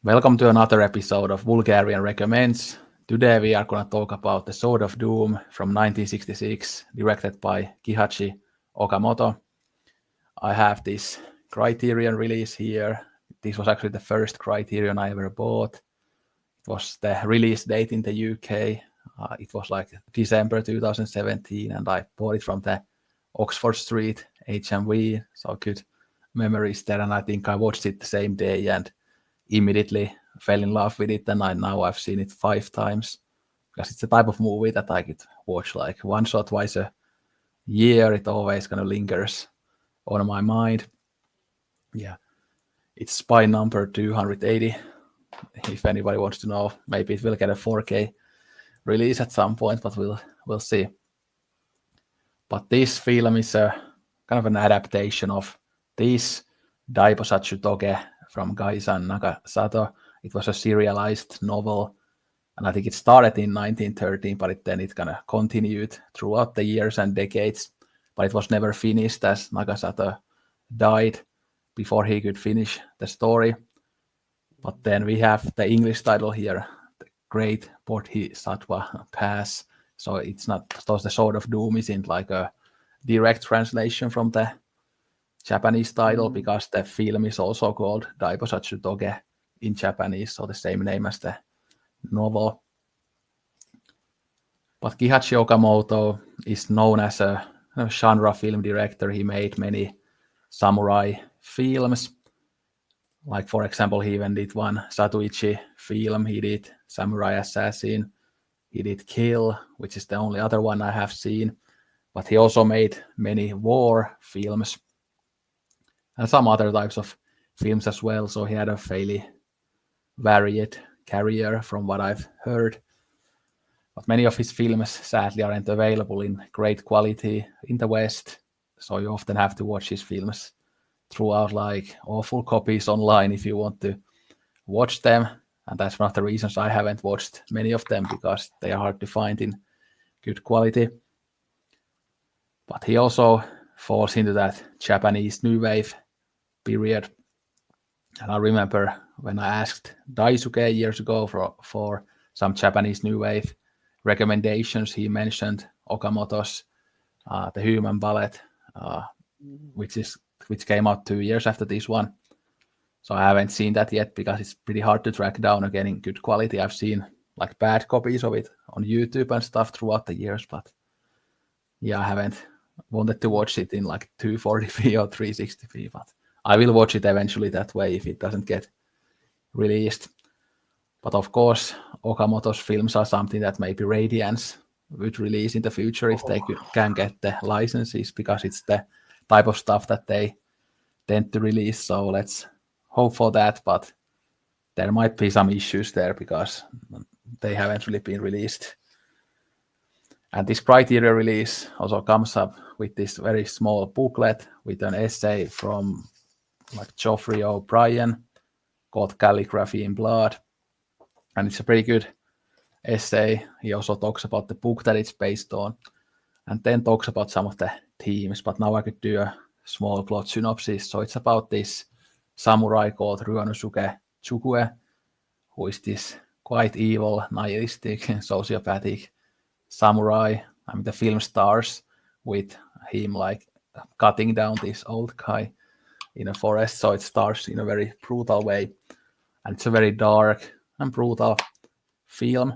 Welcome to another episode of Vulgarian Recommends. Today we are going to talk about The Sword of Doom from 1966, directed by Kihachi Okamoto. I have this Criterion release here. This was actually the first Criterion I ever bought. It was the release date in the UK. It was like December 2017, and I bought it from the Oxford Street HMV, so good memories there. And I think I watched it the same day and immediately fell in love with it, and now I've seen it 5 times because it's the type of movie that I could watch like once or twice a year. It always kind of lingers on my mind. Yeah, it's spy number 280. If anybody wants to know, maybe it will get a 4K release at some point, but we'll see. But this film is a kind of an adaptation of this Daibosatsu Toge from Gai-san Nagasato. It was a serialized novel, and I think it started in 1913, but it kind of continued throughout the years and decades. But it was never finished as Nagasato died before he could finish the story. But then we have the English title here, The Great Bodhisattva Pass. So it's not, so the Sword of Doom isn't like a direct translation from the Japanese title, because the film is also called Daibosatsu Toge in Japanese, so the same name as the novel. But Kihachi Okamoto is known as a genre film director. He made many samurai films. Like, for example, he even did one Satuichi film. He did Samurai Assassin. He did Kill, which is the only other one I have seen. But he also made many war films and some other types of films as well. So he had a fairly varied career from what I've heard. But many of his films sadly aren't available in great quality in the West. So you often have to watch his films throughout like awful copies online if you want to watch them. And that's one of the reasons I haven't watched many of them, because they are hard to find in good quality. But he also falls into that Japanese New Wave period. And I remember when I asked Daisuke years ago for some Japanese New Wave recommendations, he mentioned Okamoto's The Human Ballet, which came out 2 years after this one. So I haven't seen that yet because it's pretty hard to track down again in good quality. I've seen like bad copies of it on YouTube and stuff throughout the years, but yeah, I haven't wanted to watch it in like 240p or 360p, but I will watch it eventually that way if it doesn't get released. But of course, Okamoto's films are something that maybe Radiance would release in the future if they can get the licenses, because it's the type of stuff that they tend to release. So let's hope for that, but there might be some issues there because they haven't really been released. And this Criteria release also comes up with this very small booklet with an essay from like Geoffrey O'Brien called Calligraphy in Blood. And it's a pretty good essay. He also talks about the book that it's based on, and then talks about some of the themes. But now I could do a small plot synopsis. So it's about this samurai called Ryunosuke Chukue, who is this quite evil, nihilistic, sociopathic samurai. I mean, the film starts with him like cutting down this old guy in a forest. So it starts in a very brutal way, and it's a very dark and brutal film.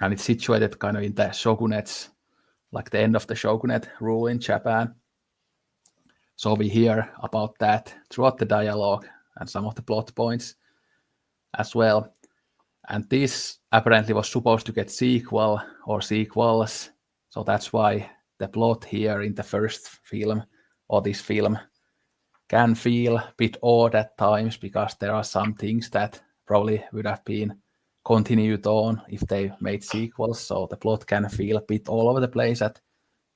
And it's situated kind of in the shogunates, like the end of the shogunate rule in Japan. So we hear about that throughout the dialogue and some of the plot points as well. And this apparently was supposed to get sequel or sequels. So that's why the plot here in the first film or this film can feel a bit odd at times, because there are some things that probably would have been continued on if they made sequels. So the plot can feel a bit all over the place at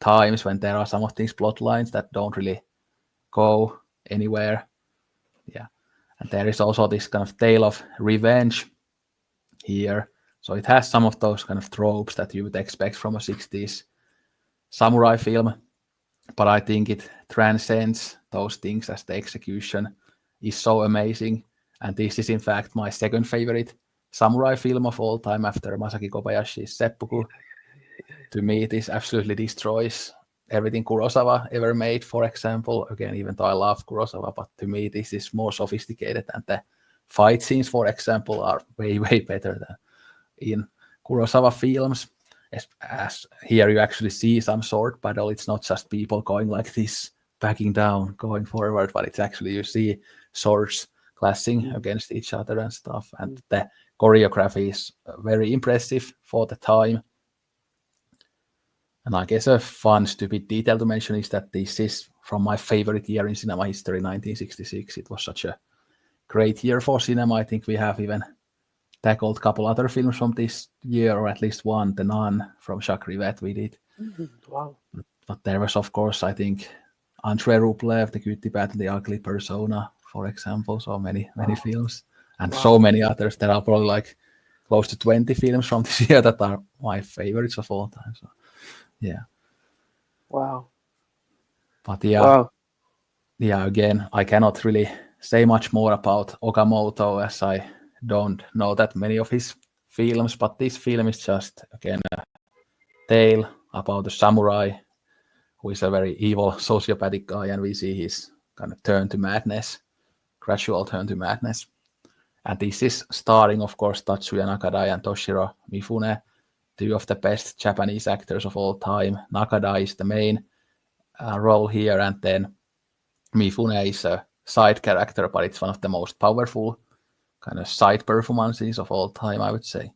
times when there are some of these plot lines that don't really go anywhere. Yeah. And there is also this kind of tale of revenge here. So it has some of those kind of tropes that you would expect from a 60s samurai film, but I think it transcends those things as the execution is so amazing And this is in fact my second favorite samurai film of all time after Masaki Kobayashi's Seppuku. To me, this absolutely destroys everything Kurosawa ever made, for example. Again, even though I love Kurosawa, but to me, this is more sophisticated, and the fight scenes, for example, are way, way better than in Kurosawa films. As here you actually see some sword battle. It's not just people going like this, backing down, going forward, but it's actually you see swords clashing against each other and stuff. And the choreography is very impressive for the time. And I guess a fun, stupid detail to mention is that this is from my favorite year in cinema history, 1966. It was such a great year for cinema. I think we have even tackled a couple other films from this year, or at least one, The Nun from Jacques Rivette we did. Wow. But there was, of course, I think, Andrei Rublev, The Good, the Bad, and the Ugly, Persona, for example. So many films. And so many others. There are probably like close to 20 films from this year that are my favorites of all time. So, yeah. Wow. But yeah, Wow. again, I cannot really say much more about Okamoto as I don't know that many of his films, but this film is just, again, a tale about a samurai who is a very evil sociopathic guy, and we see his kind of turn to madness, gradual turn to madness. And this is starring, of course, Tatsuya Nakadai and Toshiro Mifune, two of the best Japanese actors of all time. Nakadai is the main role here, and then Mifune is a side character, but it's one of the most powerful kind of side performances of all time, I would say.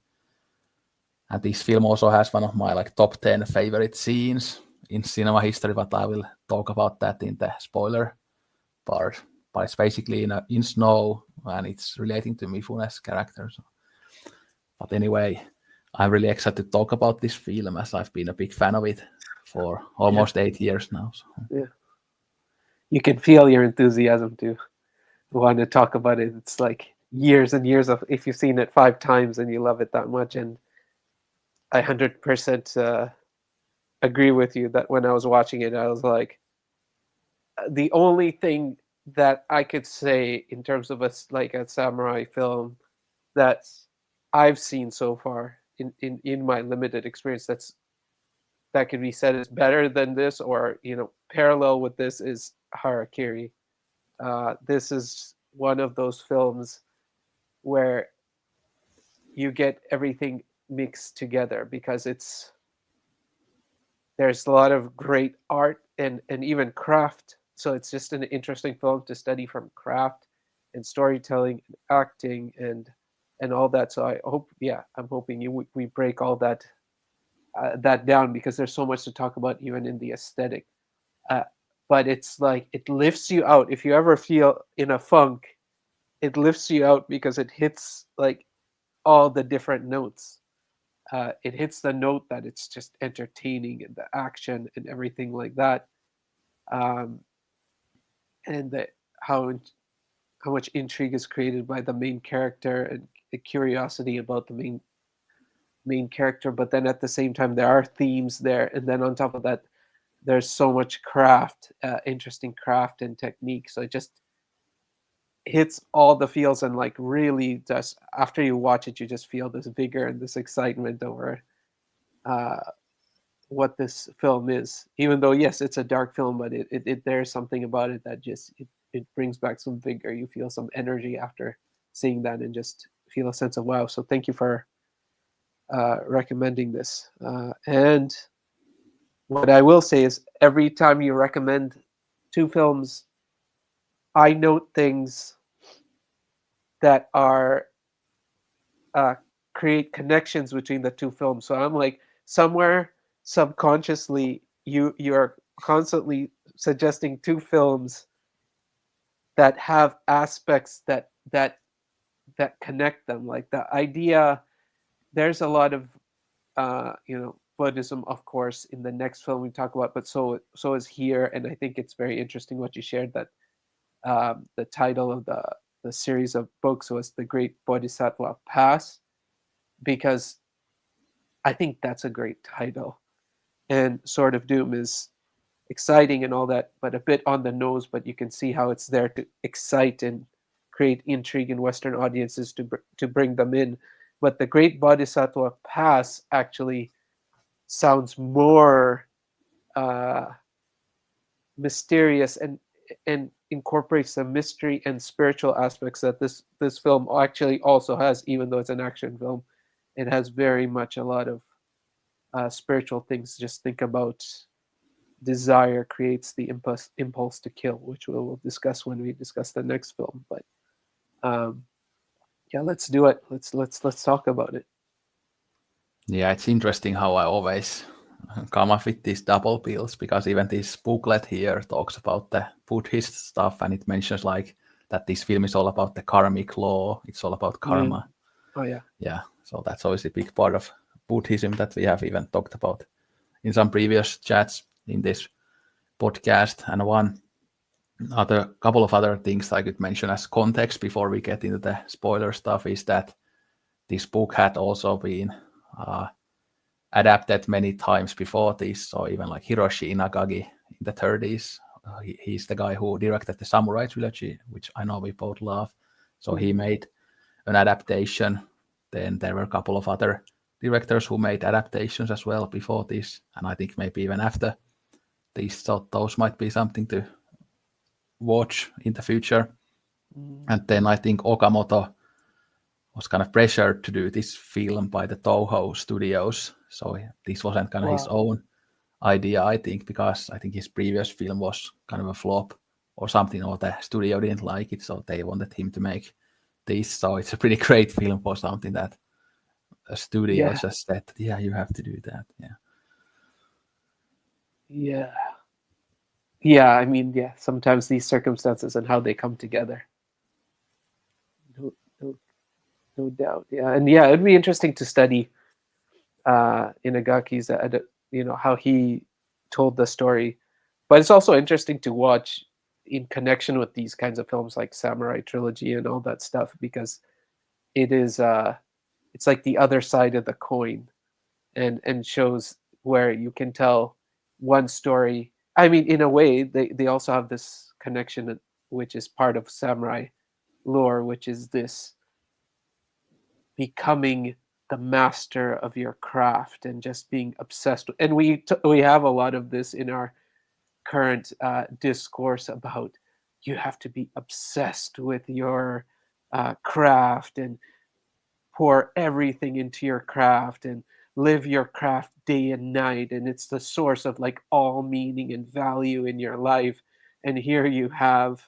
And this film also has one of my like top 10 favorite scenes in cinema history, but I will talk about that in the spoiler part. But it's basically in snow, and it's relating to Mifune's character. So. But anyway, I'm really excited to talk about this film as I've been a big fan of it for almost 8 years now. So. Yeah. You can feel your enthusiasm to want to talk about it. It's like years and years of, if you've seen it 5 times and you love it that much. And I 100% agree with you that when I was watching it, I was like, the only thing that I could say in terms of a samurai film that I've seen so far in my limited experience that could be said is better than this, or parallel with this, is Harakiri. This is one of those films where you get everything mixed together, because there's a lot of great art and even craft. So it's just an interesting film to study from craft and storytelling and acting and all that. So I'm hoping we break all that down, because there's so much to talk about even in the aesthetic. Uh, but it's like it lifts you out. If you ever feel in a funk, it lifts you out because it hits like all the different notes. It hits the note that it's just entertaining, and the action and everything like that, um, and how how much intrigue is created by the main character, and the curiosity about the main character. But then at the same time, there are themes there, and then on top of that, there's so much craft, interesting craft and technique. So it just hits all the feels, and like really just after you watch it, you just feel this vigor and this excitement over uh, what this film is. Even though yes, it's a dark film, but there's something about it that just it brings back some vigor. You feel some energy after seeing that, and just feel a sense of wow. So thank you for recommending this. And what I will say is, every time you recommend 2 films, I note things that are create connections between the 2 films. So I'm like, somewhere subconsciously you're constantly suggesting 2 films that have aspects that connect them. Like the idea, there's a lot of Buddhism, of course, in the next film we talk about, but so is here. And I think it's very interesting what you shared, that the title of the series of books was The Great Bodhisattva Pass, because I think that's a great title. And Sword of Doom is exciting and all that, but a bit on the nose, but you can see how it's there to excite and create intrigue in Western audiences to bring them in. But the Great Bodhisattva Pass actually sounds more uh, mysterious and incorporates the mystery and spiritual aspects that this film actually also has, even though it's an action film. It has very much a lot of spiritual things. Just think about desire creates the impulse to kill, which we'll discuss when we discuss the next film. But um, yeah, let's do it. Let's talk about it. Yeah, it's interesting how I always come up with these double bills, because even this booklet here talks about the Buddhist stuff, and it mentions like that this film is all about the karmic law. It's all about Mm. karma. Oh yeah. Yeah, so that's always a big part of Buddhism that we have even talked about in some previous chats in this podcast. And one other couple of other things I could mention as context before we get into the spoiler stuff is that this book had also been adapted many times before this. So even like Hiroshi Inagaki in the 30s, he's the guy who directed the Samurai trilogy, which I know we both love. So he made an adaptation. Then there were a couple of other directors who made adaptations as well before this, and I think maybe even after this. So those might be something to watch in the future. And then I think Okamoto was kind of pressured to do this film by the Toho Studios. So this wasn't kind of his own idea, I think, because I think his previous film was kind of a flop or something, or the studio didn't like it, so they wanted him to make this. So it's a pretty great film for something that a studio Yeah. just said, yeah, you have to do that. Yeah. Yeah. Yeah. I mean, yeah. Sometimes these circumstances and how they come together. No, no, no doubt. Yeah. And yeah, it'd be interesting to study Inagaki's, how he told the story. But it's also interesting to watch in connection with these kinds of films like Samurai Trilogy and all that stuff, because it is it's like the other side of the coin, and shows where you can tell one story. I mean, in a way, they also have this connection, which is part of samurai lore, which is this becoming the master of your craft and just being obsessed with, and we have a lot of this in our current discourse about you have to be obsessed with your craft and pour everything into your craft and live your craft day and night, and it's the source of like all meaning and value in your life. And here you have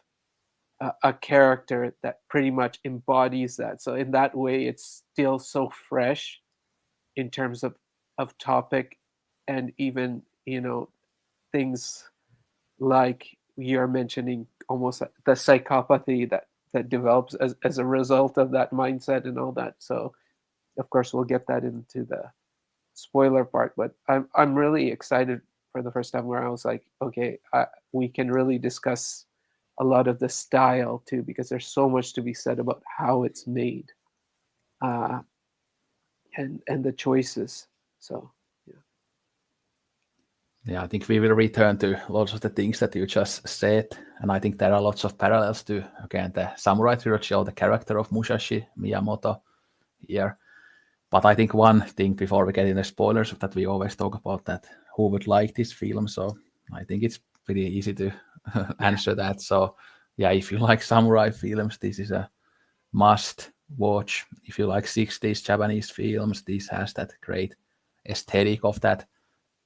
a character that pretty much embodies that, so in that way it's still so fresh in terms of topic, and even things like you're mentioning, almost the psychopathy that develops as a result of that mindset and all that. So of course we'll get that into the spoiler part, but I'm really excited for the first time, where I was like, okay, we can really discuss a lot of the style too, because there's so much to be said about how it's made, uh, and the choices. So yeah. Yeah, I think we will return to lots of the things that you just said. And I think there are lots of parallels to, again, the Samurai trilogy or the character of Musashi Miyamoto here. But I think one thing before we get into spoilers that we always talk about, that who would like this film. So I think it's pretty easy to answer that. So yeah, if you like samurai films, this is a must watch. If you like 60s Japanese films, this has that great aesthetic of that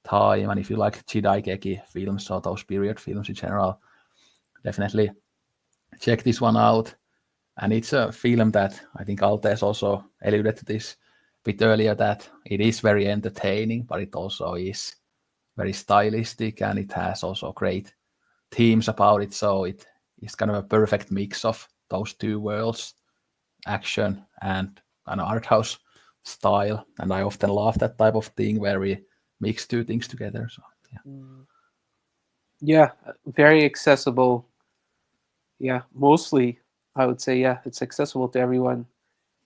time. And if you like Jidaigeki films, so those period films in general, definitely check this one out. And it's a film that I think Altes also alluded to this a bit earlier, that it is very entertaining, but it also is very stylistic, and it has also great themes about it. So it is kind of a perfect mix of those two worlds, action and kind of art house style. And I often love that type of thing where we mix two things together. So yeah. Yeah, very accessible. Yeah, mostly I would say, yeah, it's accessible to everyone.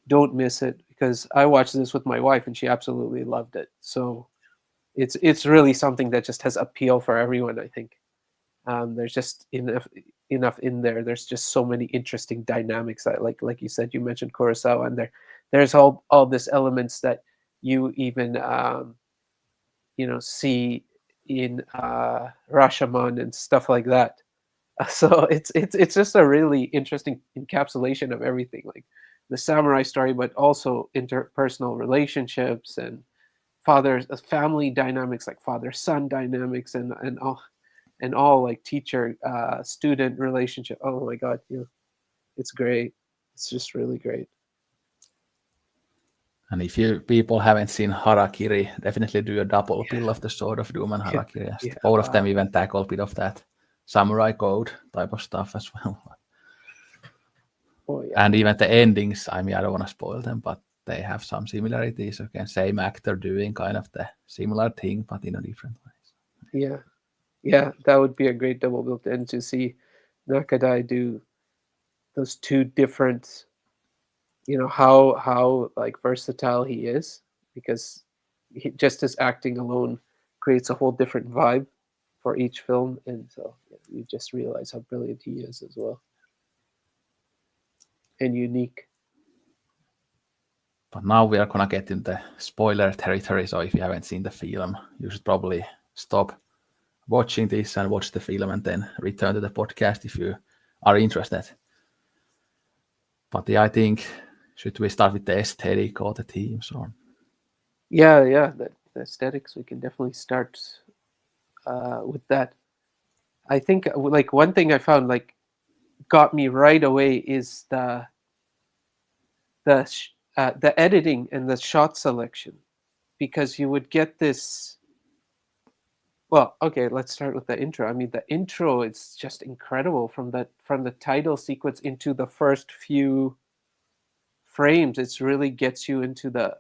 Don't miss it, because I watched this with my wife and she absolutely loved it. So it's really something that just has appeal for everyone, I think. There's just enough. enough in there. There's just so many interesting dynamics that, like you said, you mentioned Kurosawa, and there's all this elements that you even see in Rashomon and stuff like that. So it's just a really interesting encapsulation of everything, like the samurai story, but also interpersonal relationships and family dynamics, like father son dynamics, and all like teacher student relationship. Oh my god, it's great. It's just really great. And if you people haven't seen Harakiri, definitely do a double bill of the Sword of Doom and Yeah, Harakiri. yeah, Both of them wow. even tackle a bit of that samurai code type of stuff as well. Oh yeah, And even the endings, I mean, I don't want to spoil them, but they have some similarities. Again, same actor doing kind of the similar thing, but in a different ways. yeah, yeah. That would be a great double build, and to see Nakadai do those two different, how like versatile he is, because just his acting alone creates a whole different vibe for each film, and so yeah, you just realize how brilliant he is as well, and unique. But now we are gonna get in the spoiler territory. So if you haven't seen the film, you should probably stop watching this and watch the film, and then return to the podcast if you are interested. But yeah, I think should we start with the aesthetic or the themes or? Yeah, the aesthetics, we can definitely start with that. I think like one thing I found like got me right away is the editing and the shot selection, because you would get this. Well, okay, let's start with the intro. I mean, the intro is just incredible, from the title sequence into the first few frames. It's really gets you into the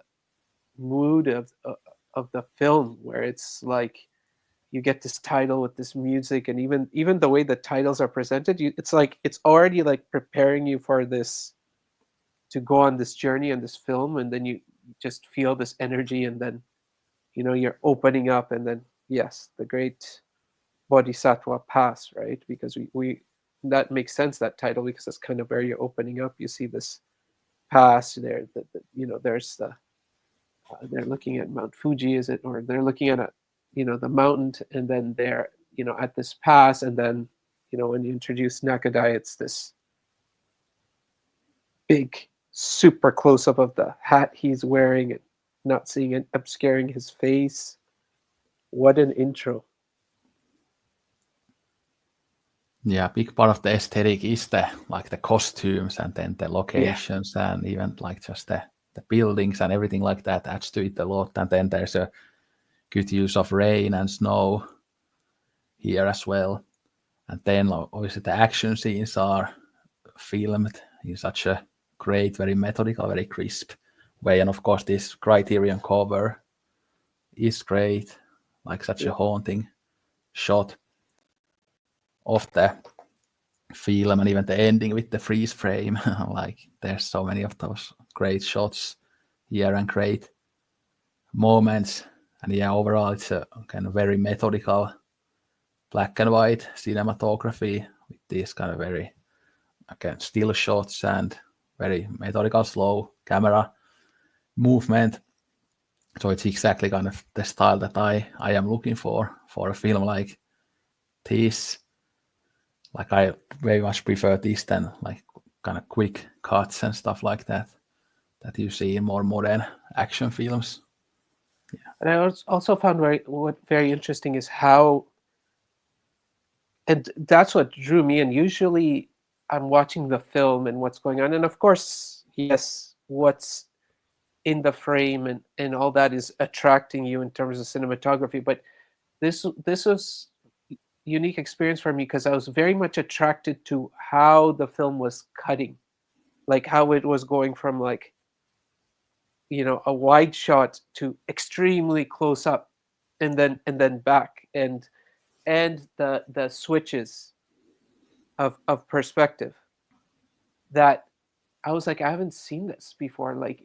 mood of the film, where it's like you get this title with this music, and even the way the titles are presented, it's like it's already like preparing you for this, to go on this journey in this film, and then you just feel this energy, and then you're opening up, and then yes, the great Bodhisattva pass, right? Because we that makes sense, that title, because it's kind of where you're opening up. You see this pass there, there's the they're looking at Mount Fuji, is it, or they're looking at the mountain, and then they're at this pass, and then when you introduce Nakadai, it's this big super close up of the hat he's wearing, and not seeing it, obscuring his face. What an intro. Yeah, big part of the aesthetic is the costumes and then the Yeah, locations and even like just the buildings and everything like that adds to it a lot. And then there's a good use of rain and snow here as well. And then obviously the action scenes are filmed in such a great, very methodical, very crisp way. And of course, this Criterion cover is great, like such a yeah. haunting shot of the film, and even the ending with the freeze frame. Like there's so many of those great shots here and great moments. And yeah, overall it's a kind of very methodical black and white cinematography with these kind of very again still shots and very methodical slow camera movement. So it's exactly kind of the style that I am looking for a film like this. Like I very much prefer this than like kind of quick cuts and stuff like that you see in more modern action films. And I also found very interesting is how, and that's what drew me in. Usually, I'm watching the film and what's going on, and of course, yes, what's in the frame and all that is attracting you in terms of cinematography. But this was unique experience for me, because I was very much attracted to how the film was cutting, like how it was going from like a wide shot to extremely close up, and then back, and the switches of perspective, that I was like, I haven't seen this before. Like,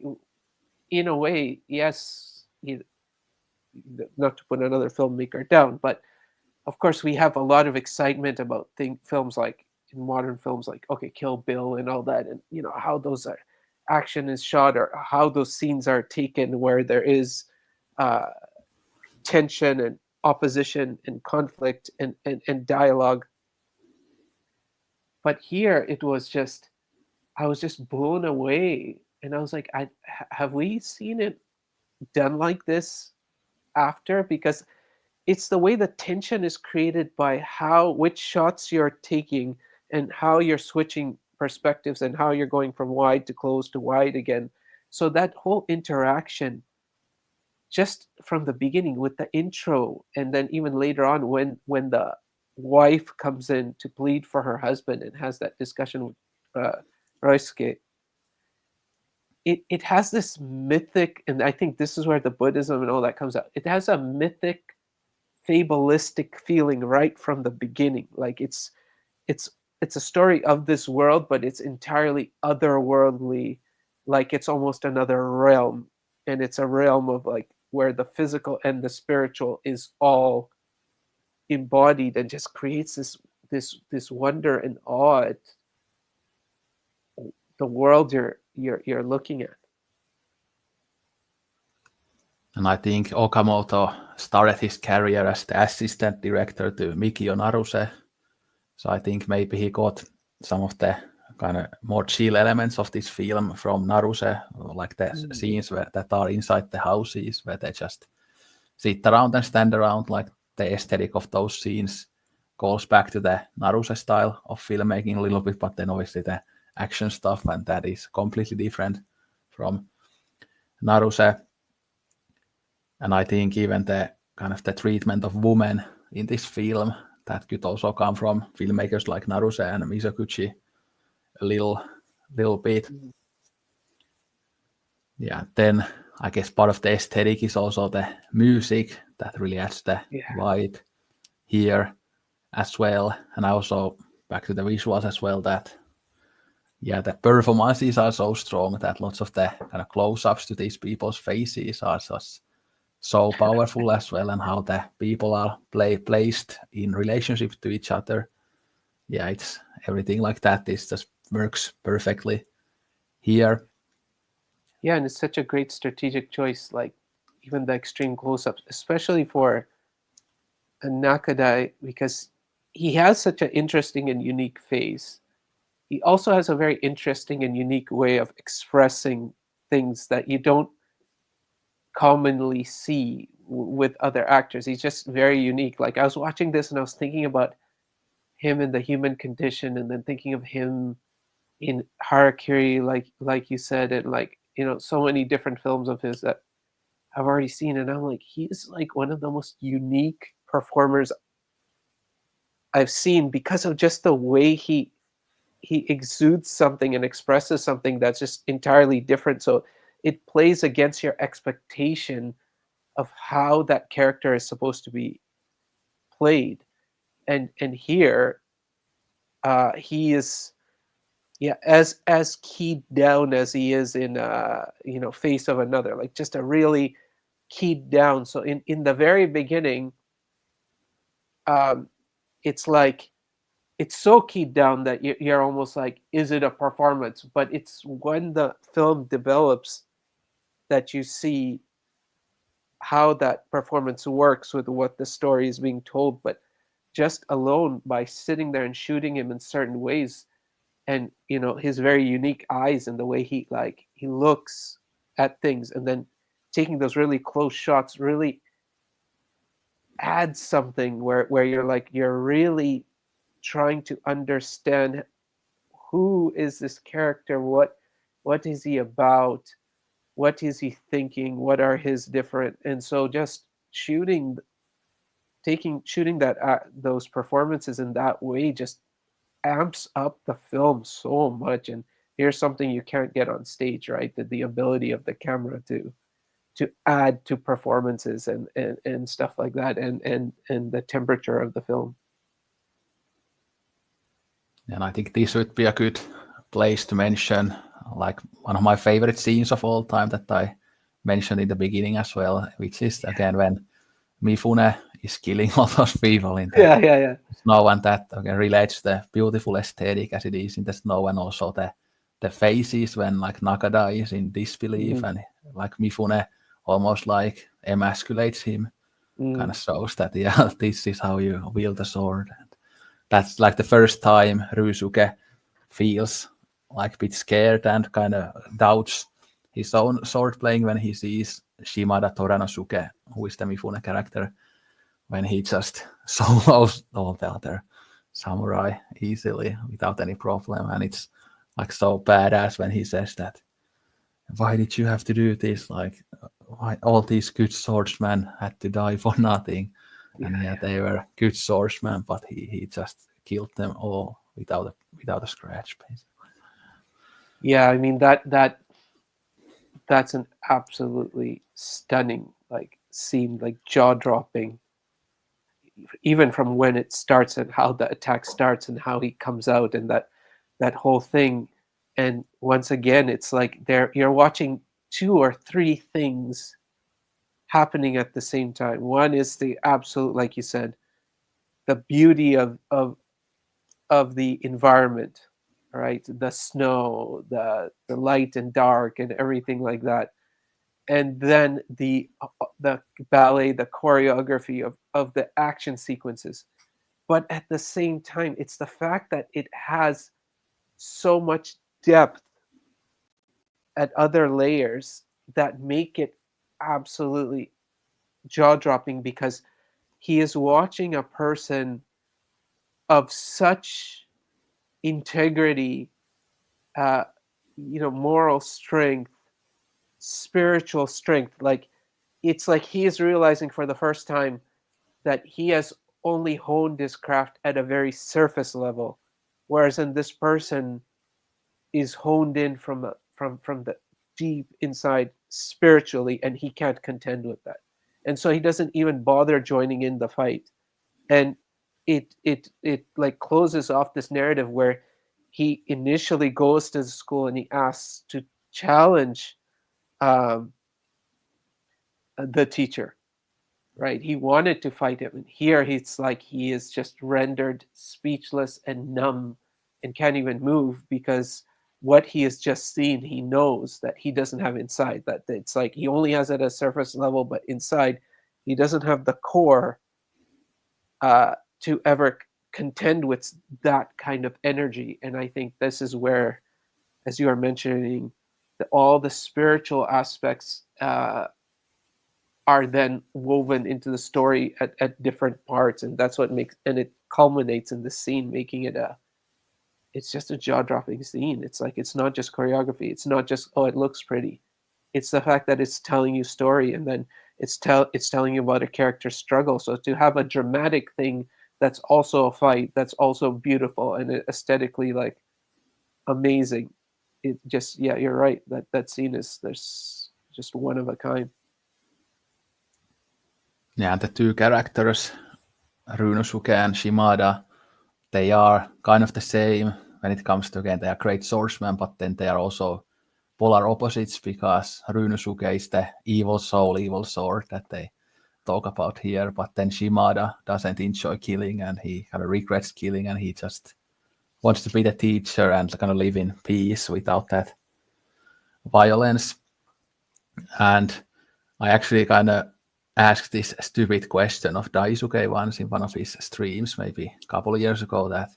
in a way, yes, not to put another filmmaker down, but of course we have a lot of excitement about films like in modern films, like okay, Kill Bill and all that, and how those are action is shot, or how those scenes are taken, where there is uh, tension and opposition and conflict and dialogue. But here it was just, I was just blown away, and I was like, have we seen it done like this after? Because it's the way the tension is created by which shots you're taking, and how you're switching perspectives, and how you're going from wide to close to wide again. So that whole interaction, just from the beginning with the intro, and then even later on when the wife comes in to plead for her husband and has that discussion with Roisuke, it has this mythic, and I think this is where the Buddhism and all that comes out. It has a mythic, fabulistic feeling right from the beginning. Like it's it's a story of this world, but it's entirely otherworldly. Like it's almost another realm, and it's a realm of like where the physical and the spiritual is all embodied, and just creates this wonder and awe at the world you're looking at. And I think Okamoto started his career as the assistant director to Mikio Naruse. So I think maybe he got some of the kind of more chill elements of this film from Naruse, like the scenes that are inside the houses, where they just sit around and stand around. Like the aesthetic of those scenes goes back to the Naruse style of filmmaking a little bit, but then obviously the action stuff, and that is completely different from Naruse. And I think even the kind of the treatment of women in this film, that could also come from filmmakers like Naruse and Mizoguchi a little bit. Yeah, then I guess part of the aesthetic is also the music that really adds the vibe here as well. And also back to the visuals as well, that the performances are so strong that lots of the kind of close-ups to these people's faces are just so powerful as well, and how the people are placed in relationship to each other. Yeah, it's everything like that. This just works perfectly here. Yeah, and it's such a great strategic choice, like even the extreme close-ups, especially for a Nakadai, because he has such an interesting and unique face. He also has a very interesting and unique way of expressing things that you don't commonly see with other actors. He's just very unique. Like I was watching this and I was thinking about him in The Human Condition, and then thinking of him in Harakiri, like you said, and like so many different films of his that I've already seen, and I'm like, he's like one of the most unique performers I've seen, because of just the way he exudes something and expresses something that's just entirely different. So it plays against your expectation of how that character is supposed to be played. And here he is, as keyed down as he is in Face of Another, like just a really keyed down. So in the very beginning, it's like it's so keyed down that you're almost like, is it a performance? But it's when the film develops that you see how that performance works with what the story is being told. But just alone by sitting there and shooting him in certain ways, and his very unique eyes and the way he looks at things, and then taking those really close shots really adds something where you're really trying to understand who is this character, what is he about, what is he thinking, what are his different. And so just shooting that those performances in that way just amps up the film so much. And here's something you can't get on stage, right? The ability of the camera to add to performances and stuff like that, and the temperature of the film. And I think this would be a good place to mention, like one of my favorite scenes of all time that I mentioned in the beginning as well, which is again when Mifune is killing all those people in the Yeah. snow, and that again relates the beautiful aesthetic as it is in the snow, and also the faces when like Nakada is in disbelief, and like Mifune almost like emasculates him, kind of shows that yeah, this is how you wield the sword. And that's like the first time Ryusuke feels like a bit scared and kind of doubts his own sword playing when he sees Shimada Toranosuke, who is the Mifune character, when he just solos all the other samurai easily without any problem. And it's like so badass when he says that, why did you have to do this? Like, why all these good swordsmen had to die for nothing? And yeah, they were good swordsmen, but he just killed them all without a scratch, basically. Yeah, I mean that's an absolutely stunning like scene, like jaw-dropping, even from when it starts and how the attack starts and how he comes out and that whole thing. And once again, it's like you're watching two or three things happening at the same time. One is the absolute, like you said, the beauty of the environment, right? The snow, the light and dark, and everything like that. And then the ballet, the choreography of the action sequences. But at the same time, it's the fact that it has so much depth at other layers that make it absolutely jaw-dropping, because he is watching a person of such integrity, uh, moral strength, spiritual strength. Like, it's like he is realizing for the first time that he has only honed his craft at a very surface level, whereas in this person is honed in from the deep inside spiritually, and he can't contend with that, and so he doesn't even bother joining in the fight. And it like closes off this narrative where he initially goes to the school and he asks to challenge um, the teacher, right? He wanted to fight him, and here he's like he is just rendered speechless and numb and can't even move, because what he has just seen, he knows that he doesn't have inside. That it's like he only has it at a surface level, but inside he doesn't have the core to ever contend with that kind of energy. And I think this is where, as you are mentioning, all the spiritual aspects are then woven into the story at different parts, and that's what makes, and it culminates in the scene, making it it's just a jaw-dropping scene. It's like, it's not just choreography, it's not just, oh, it looks pretty, it's the fact that it's telling you story, and then it's telling you about a character's struggle. So to have a dramatic thing that's also a fight, that's also beautiful and aesthetically like amazing, it just, yeah, you're right, that scene is, there's just one of a kind. Yeah, the two characters, Runosuke and Shimada, they are kind of the same when it comes to, again, they are great swordsmen, but then they are also polar opposites, because Runosuke is the evil soul, evil sword that they talk about here, but then Shimada doesn't enjoy killing, and he kind of regrets killing, and he just wants to be the teacher and kind of live in peace without that violence. And I actually kind of asked this stupid question of Daisuke once in one of his streams, maybe a couple of years ago, that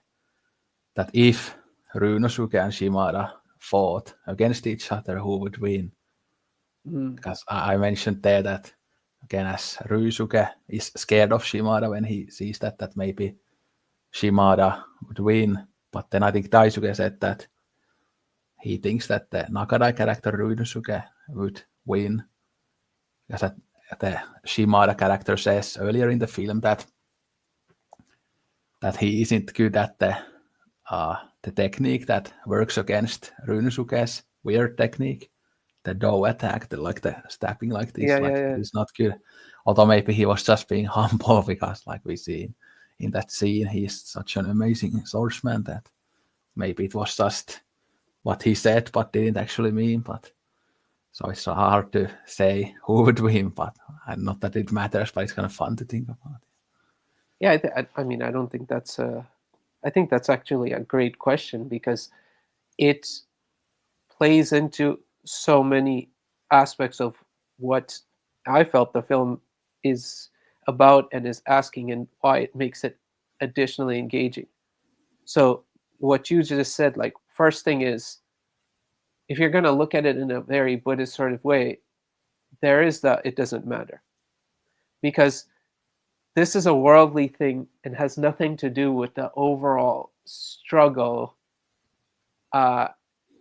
if Runosuke and Shimada fought against each other, who would win? Because I mentioned there that, again, as Ryusuke is scared of Shimada when he sees that maybe Shimada would win, but then I think Daisuke said that he thinks that the Nakadai character Ryusuke would win, because the Shimada character says earlier in the film that he isn't good at the technique that works against Ryusuke's weird technique, the dough attack, the stabbing like this, Yeah. he's not good. Although maybe he was just being humble, because like we see in that scene, he's such an amazing swordsman that maybe it was just what he said but didn't actually mean. But so it's so hard to say who would win, but not that it matters, but it's kind of fun to think about. Yeah, I mean, I don't think that's a. I think that's actually a great question because it plays into so many aspects of what I felt the film is about and is asking, and why it makes it additionally engaging. So, what you just said, like, first thing is, if you're going to look at it in a very Buddhist sort of way, there is that it doesn't matter because this is a worldly thing and has nothing to do with the overall struggle uh,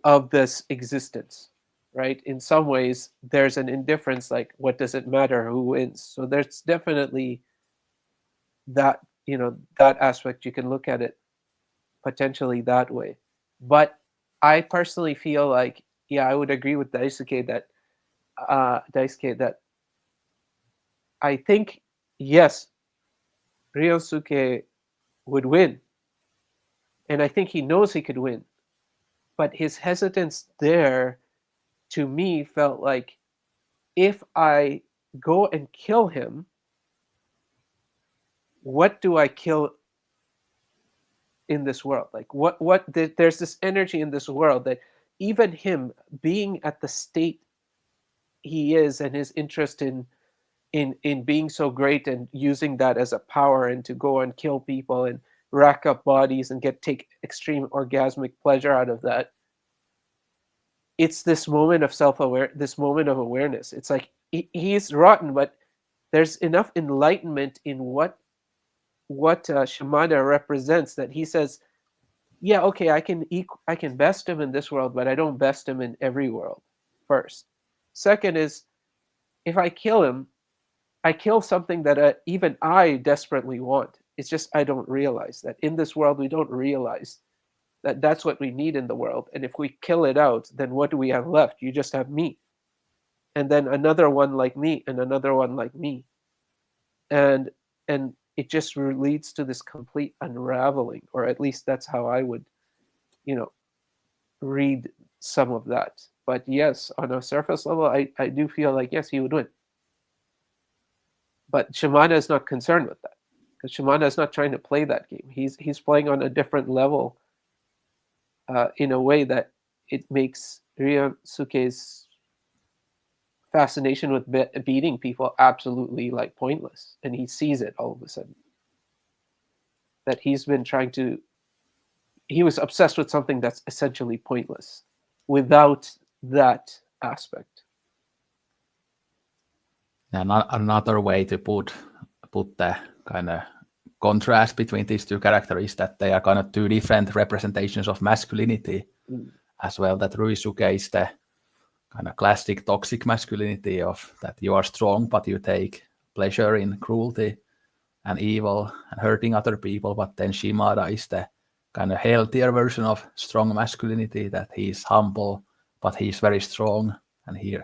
of this existence, right? In some ways, there's an indifference, like, what does it matter who wins? So there's definitely that, that aspect. You can look at it potentially that way. But I personally feel like, yeah, I would agree with Daisuke that I think, yes, Ryosuke would win. And I think he knows he could win. But his hesitance there, to me, felt like, if I go and kill him, what do I kill in this world? Like, there's this energy in this world that even him being at the state he is, and his interest in being so great and using that as a power, and to go and kill people and rack up bodies and take extreme orgasmic pleasure out of that, it's this moment of this moment of awareness. It's like he's rotten, but there's enough enlightenment in what Shimada represents, that he says, yeah, okay, I can best him in this world, but I don't best him in every world. First, second is, if I kill him, I kill something that even I desperately want. It's just I don't realize that in this world we don't realize that that's what we need in the world. And if we kill it out, then what do we have left? You just have me, and then another one like me, and another one like me, and it just leads to this complete unraveling, or at least that's how I would, you know, read some of that. But yes, on a surface level, I do feel like, yes, he would win. But Shimada is not concerned with that, because Shimada is not trying to play that game. He's playing on a different level, in a way that it makes Ryosuke's fascination with beating people absolutely, like, pointless, and he sees it all of a sudden, that he was obsessed with something that's essentially pointless without that aspect. And another way to put the kind of contrast between these two characters is that they are kind of two different representations of masculinity as well. That Ruisuke is the kind of classic toxic masculinity of that you are strong, but you take pleasure in cruelty and evil and hurting other people. But then Shimada is the kind of healthier version of strong masculinity, that he's humble, but he's very strong, and he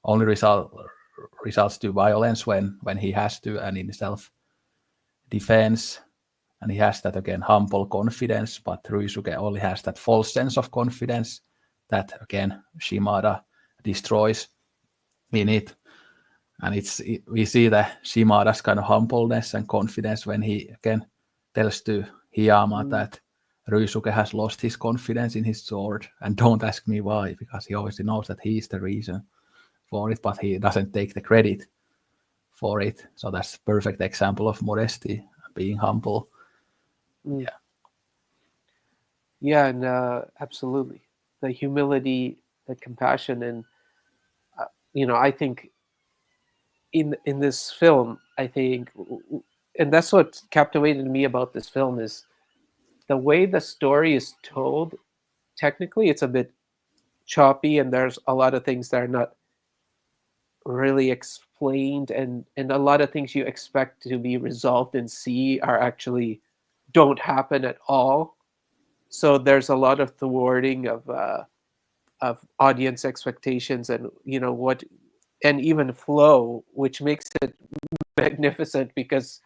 only results to violence when he has to, and in self-defense. And he has that, again, humble confidence, but Ruisuke only has that false sense of confidence that, again, Shimada destroys in it. And we see the Shimada's kind of humbleness and confidence when he, again, tells to Hiyama that Ruisuke has lost his confidence in his sword, and don't ask me why, because he obviously knows that he is the reason for it, but he doesn't take the credit for it. So that's a perfect example of modesty, being humble. Yeah, and absolutely, the humility, the compassion, and I think in this film, I think, and that's what captivated me about this film, is the way the story is told. Technically, it's a bit choppy, and there's a lot of things that are not really explained, and a lot of things you expect to be resolved in C are actually don't happen at all. So there's a lot of thwarting of audience expectations, and what, and even flow, which makes it magnificent, because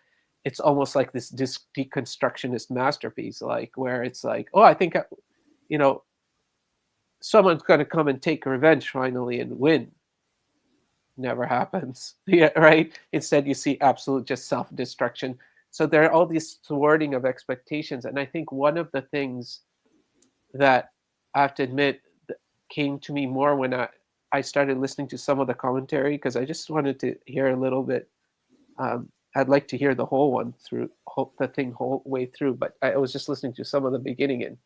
it's almost like this deconstructionist masterpiece, like, where it's like, oh, I think, you know someone's going to come and take revenge finally and win. Never happens. Yeah, right. Instead, you see absolute just self-destruction. So there are all these thwarting of expectations, and I think one of the things that I have to admit came to me more when I started listening to some of the commentary, because I just wanted to hear a little bit. I'd like to hear the whole one through, the thing whole way through, but I was just listening to some of the beginning, and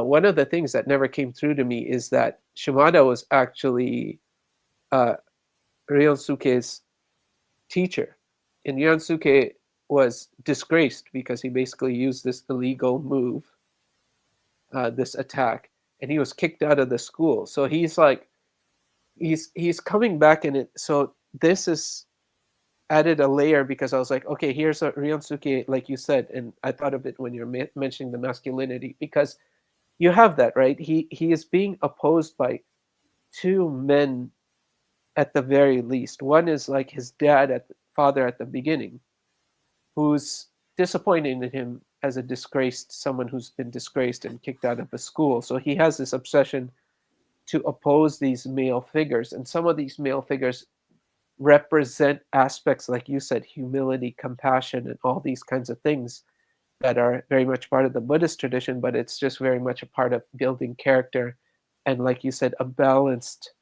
one of the things that never came through to me is that Shimada was actually uh, Ryosuke's teacher, and Ryosuke was disgraced because he basically used this illegal move, this attack, and he was kicked out of the school. So he's like, he's coming back in it. So this is added a layer, because I was like, okay, here's a Ryosuke, like you said, and I thought of it when you're mentioning the masculinity, because you have that, right? He is being opposed by two men at the very least. One is like his father at the beginning, who's disappointed in him as a disgraced, someone who's been disgraced and kicked out of a school. So he has this obsession to oppose these male figures, and some of these male figures represent aspects, like you said, humility, compassion, and all these kinds of things that are very much part of the Buddhist tradition, but it's just very much a part of building character, and like you said, a balanced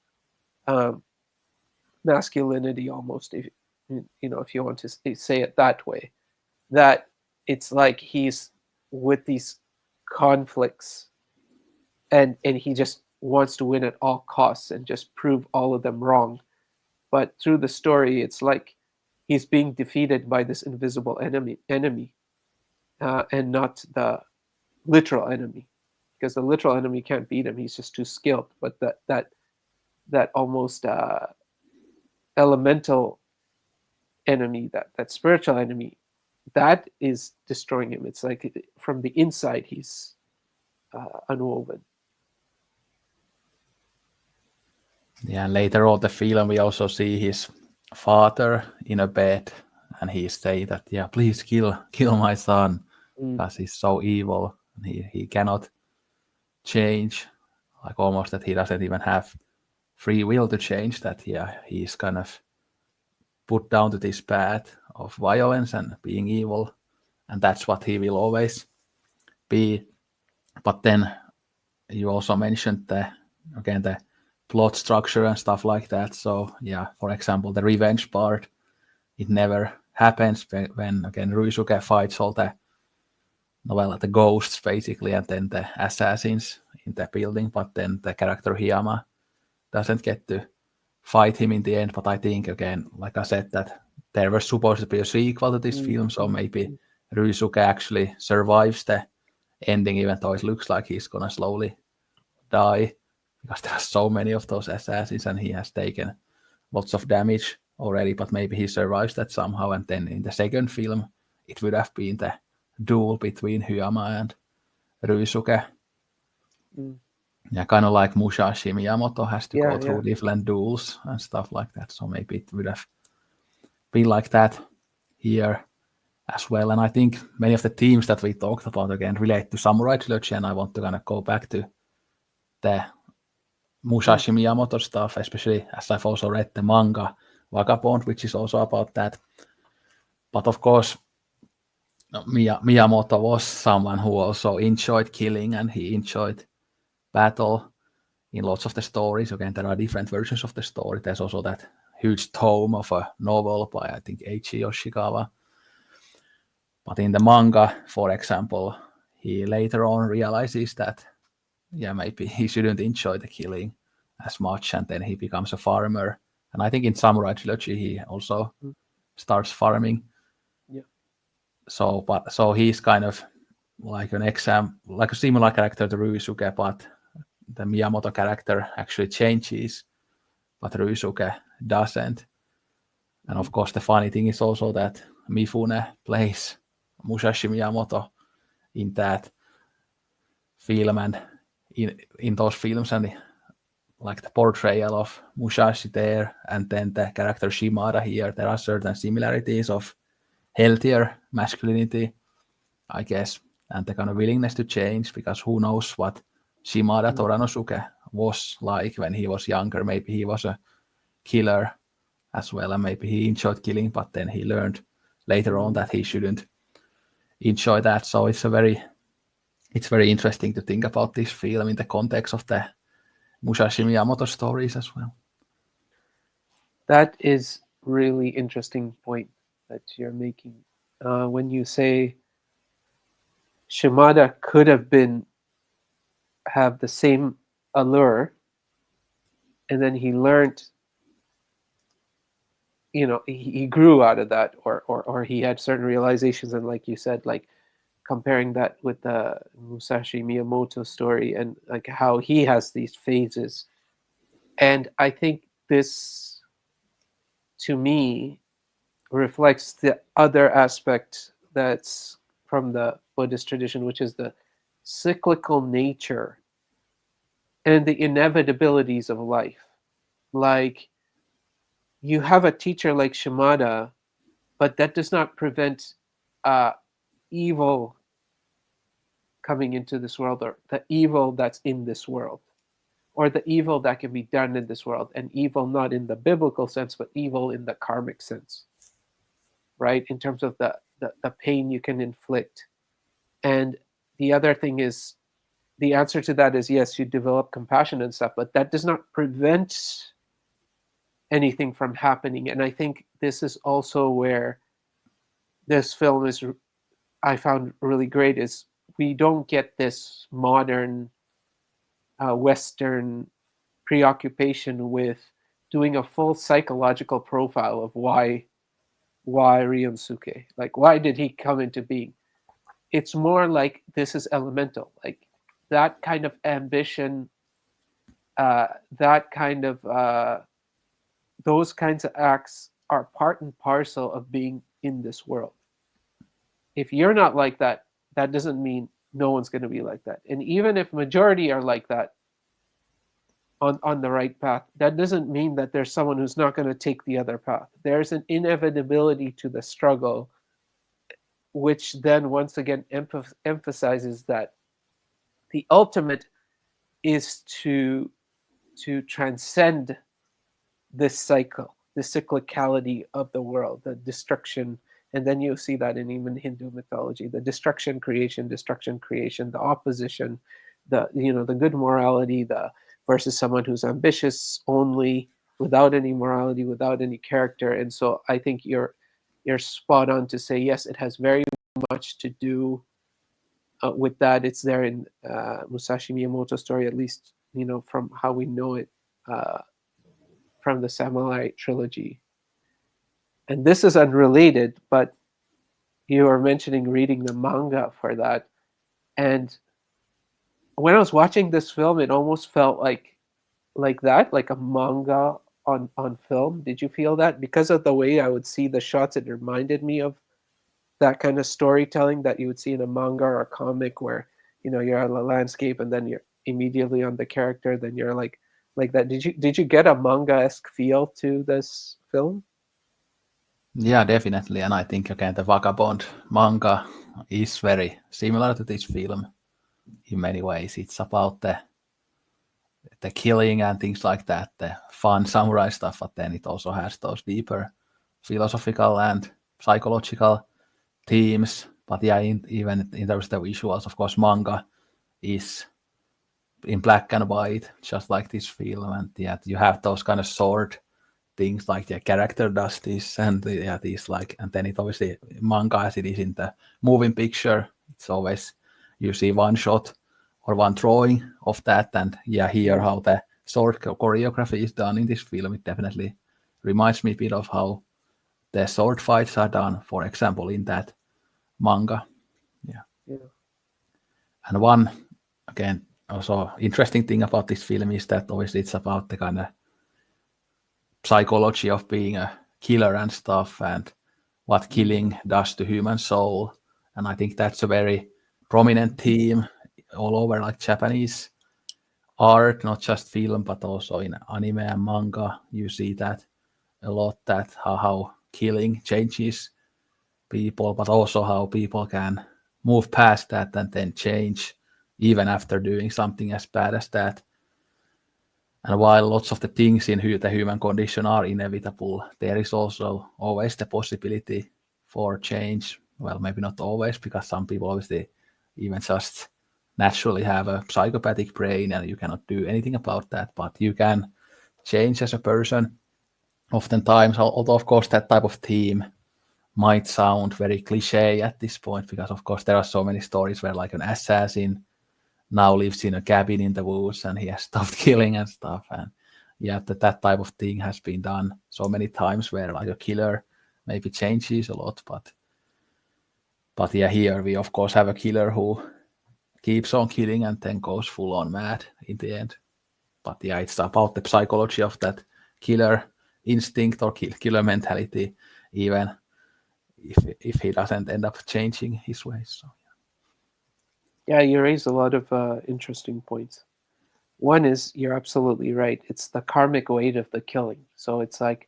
um, masculinity, almost, if if you want to say it that way. That it's like he's with these conflicts, and he just wants to win at all costs and just prove all of them wrong. But through the story, it's like he's being defeated by this invisible enemy, and not the literal enemy, because the literal enemy can't beat him. He's just too skilled. But that almost elemental enemy, that spiritual enemy, that is destroying him. It's like from the inside he's unwoven. Yeah, and later on the film we also see his father in a bed, and he say that, yeah, please kill my son, because he's so evil, and he cannot change, like almost that he doesn't even have free will to change, that yeah, he's kind of put down to this path of violence and being evil, and that's what he will always be. But then you also mentioned the plot structure and stuff like that. So yeah, for example, the revenge part, it never happens when again Ryusuke fights all the ghosts basically, and then the assassins in the building. But then the character Hiyama doesn't get to fight him in the end. But I think again, like I said, that there was supposed to be a sequel to this film, so maybe Ryusuke actually survives the ending, even though it looks like he's gonna slowly die, because there are so many of those assassins and he has taken lots of damage already, but maybe he survives that somehow, and then in the second film it would have been the duel between Hyama and Ryusuke. Yeah, kind of like Musashi Miyamoto has to go through different duels and stuff like that, so maybe it would have been like that here as well. And I think many of the themes that we talked about again relate to Samurai Trilogy, and I want to kind of go back to the Musashi Miyamoto stuff, especially as I've also read the manga Vagabond, which is also about that. But of course, Miyamoto was someone who also enjoyed killing, and he enjoyed battle in lots of the stories. Again, there are different versions of the story. There's also that huge tome of a novel by, I think, Eiichi Yoshikawa. But in the manga, for example, he later on realizes that, yeah, maybe he shouldn't enjoy the killing as much, and then he becomes a farmer. And I think in Samurai Trilogy, he also starts farming. Yeah. So he's kind of like like a similar character to Ryusuke, but the Miyamoto character actually changes, but Ryusuke doesn't. And of course, the funny thing is also that Mifune plays Musashi Miyamoto in that film, and in those films, and like the portrayal of Musashi there, and then the character Shimada here, there are certain similarities of healthier masculinity, I guess, and the kind of willingness to change, because who knows what Shimada Toranosuke was like when he was younger. Maybe he was a killer as well, and maybe he enjoyed killing, but then he learned later on that he shouldn't enjoy that. So it's very interesting to think about this film in the context of the Musashi Miyamoto stories as well. That is really interesting point that you're making. When you say Shimada could have the same allure, and then he learned, he grew out of that, or he had certain realizations, and like you said, like comparing that with the Musashi Miyamoto story, and like how he has these phases. And I think this, to me, reflects the other aspect that's from the Buddhist tradition, which is the cyclical nature and the inevitabilities of life. Like, you have a teacher like Shimada, but that does not prevent evil coming into this world, or the evil that's in this world, or the evil that can be done in this world, and evil not in the biblical sense, but evil in the karmic sense, right? In terms of the pain you can inflict. And the other thing is, the answer to that is yes, you develop compassion and stuff, but that does not prevent anything from happening. And I think this is also where this film is, I found really great, is we don't get this modern Western preoccupation with doing a full psychological profile of why Ryunosuke, like why did he come into being. It's more like this is elemental, like that kind of ambition, that kind of those kinds of acts are part and parcel of being in this world. If you're not like that, that doesn't mean no one's going to be like that. And even if majority are like that, on the right path, that doesn't mean that there's someone who's not going to take the other path. There's an inevitability to the struggle, which then once again emphasizes that the ultimate is to transcend this cycle, the cyclicality of the world, the destruction. And then you see that in even Hindu mythology, the destruction, creation, the opposition, the good morality, the versus someone who's ambitious only, without any morality, without any character. And so I think you're spot on to say yes, it has very much to do with that. It's there in Musashi Miyamoto's story, at least from how we know it from the Samurai trilogy. And this is unrelated, but you were mentioning reading the manga for that. And when I was watching this film, it almost felt like that, like a manga on film. Did you feel that? Because of the way I would see the shots, it reminded me of that kind of storytelling that you would see in a manga or a comic, where you're on the landscape and then you're immediately on the character, then you're like that. Did you get a manga-esque feel to this film? Yeah, definitely. And I think again the Vagabond manga is very similar to this film in many ways. It's about the killing and things like that, the fun samurai stuff, but then it also has those deeper philosophical and psychological themes. But yeah, even in terms of the visuals, of course, manga is in black and white, just like this film. And yeah, you have those kind of sword things, like the character does this, and these like, and then it obviously manga as it is in the moving picture. It's always you see one shot or one drawing of that, and here how the sword choreography is done in this film. It definitely reminds me a bit of how the sword fights are done, for example, in that manga. Yeah. And one again also interesting thing about this film is that obviously it's about the kind of psychology of being a killer and stuff, and what killing does to human soul. And I think that's a very prominent theme all over like Japanese art, not just film, but also in anime and manga. You see that a lot, that how killing changes people, but also how people can move past that and then change even after doing something as bad as that. And while lots of the things in the human condition are inevitable, there is also always the possibility for change. well, maybe not always, because some people obviously even just naturally have a psychopathic brain and you cannot do anything about that, but you can change as a person oftentimes, although of course that type of theme might sound very cliche at this point, because of course there are so many stories where like an assassin now lives in a cabin in the woods and he has stopped killing and stuff, and yeah, that type of thing has been done so many times where like a killer maybe changes a lot, but yeah, here we of course have a killer who keeps on killing and then goes full on mad in the end. But yeah, it's about the psychology of that killer instinct or killer mentality, even if he doesn't end up changing his ways. So Yeah, you raise a lot of interesting points. One is you're absolutely right. It's the karmic weight of the killing. So it's like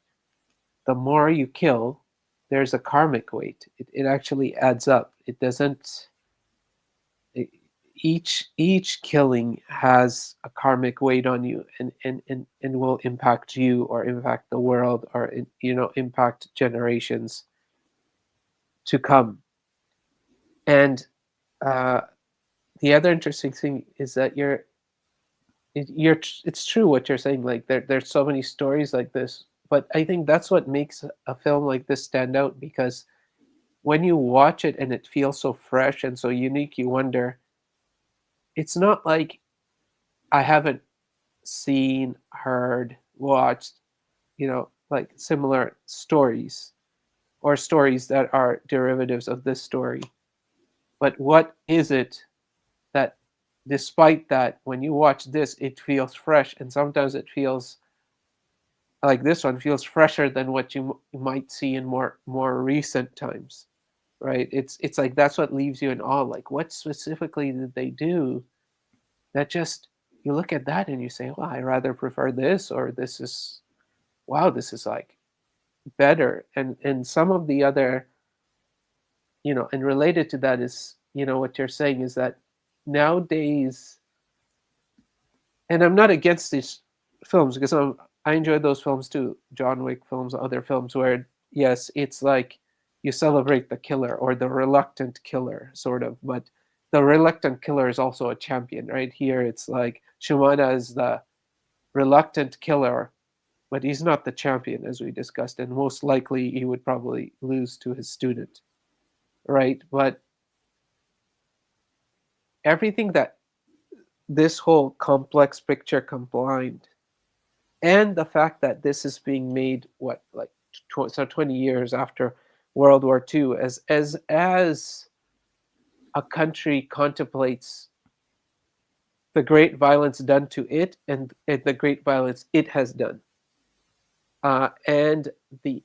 the more you kill, there's a karmic weight. It actually adds up. It doesn't. It, each killing has a karmic weight on you, and will impact you or impact the world or impact generations to come. And uh, the other interesting thing is that it's true what you're saying. Like there's so many stories like this, but I think that's what makes a film like this stand out, because when you watch it and it feels so fresh and so unique, you wonder, it's not like I haven't seen, heard, watched, like similar stories or stories that are derivatives of this story. But what is it that, despite that, when you watch this, it feels fresh, and sometimes it feels like this one feels fresher than what you might see in more recent times, right? It's like that's what leaves you in awe. Like, what specifically did they do that just, you look at that and you say, well, I rather prefer this, or this is, wow, this is like better. And some of the other, and related to that is, what you're saying is that nowadays, and I'm not against these films, because I enjoy those films too, John Wick films, other films where, yes, it's like you celebrate the killer or the reluctant killer, sort of, but the reluctant killer is also a champion, right? Here it's like Shimada is the reluctant killer, but he's not the champion, as we discussed, and most likely he would probably lose to his student, right? But everything that this whole complex picture combined, and the fact that this is being made, what, like 20 years after World War II, as a country contemplates the great violence done to it, and the great violence it has done, and the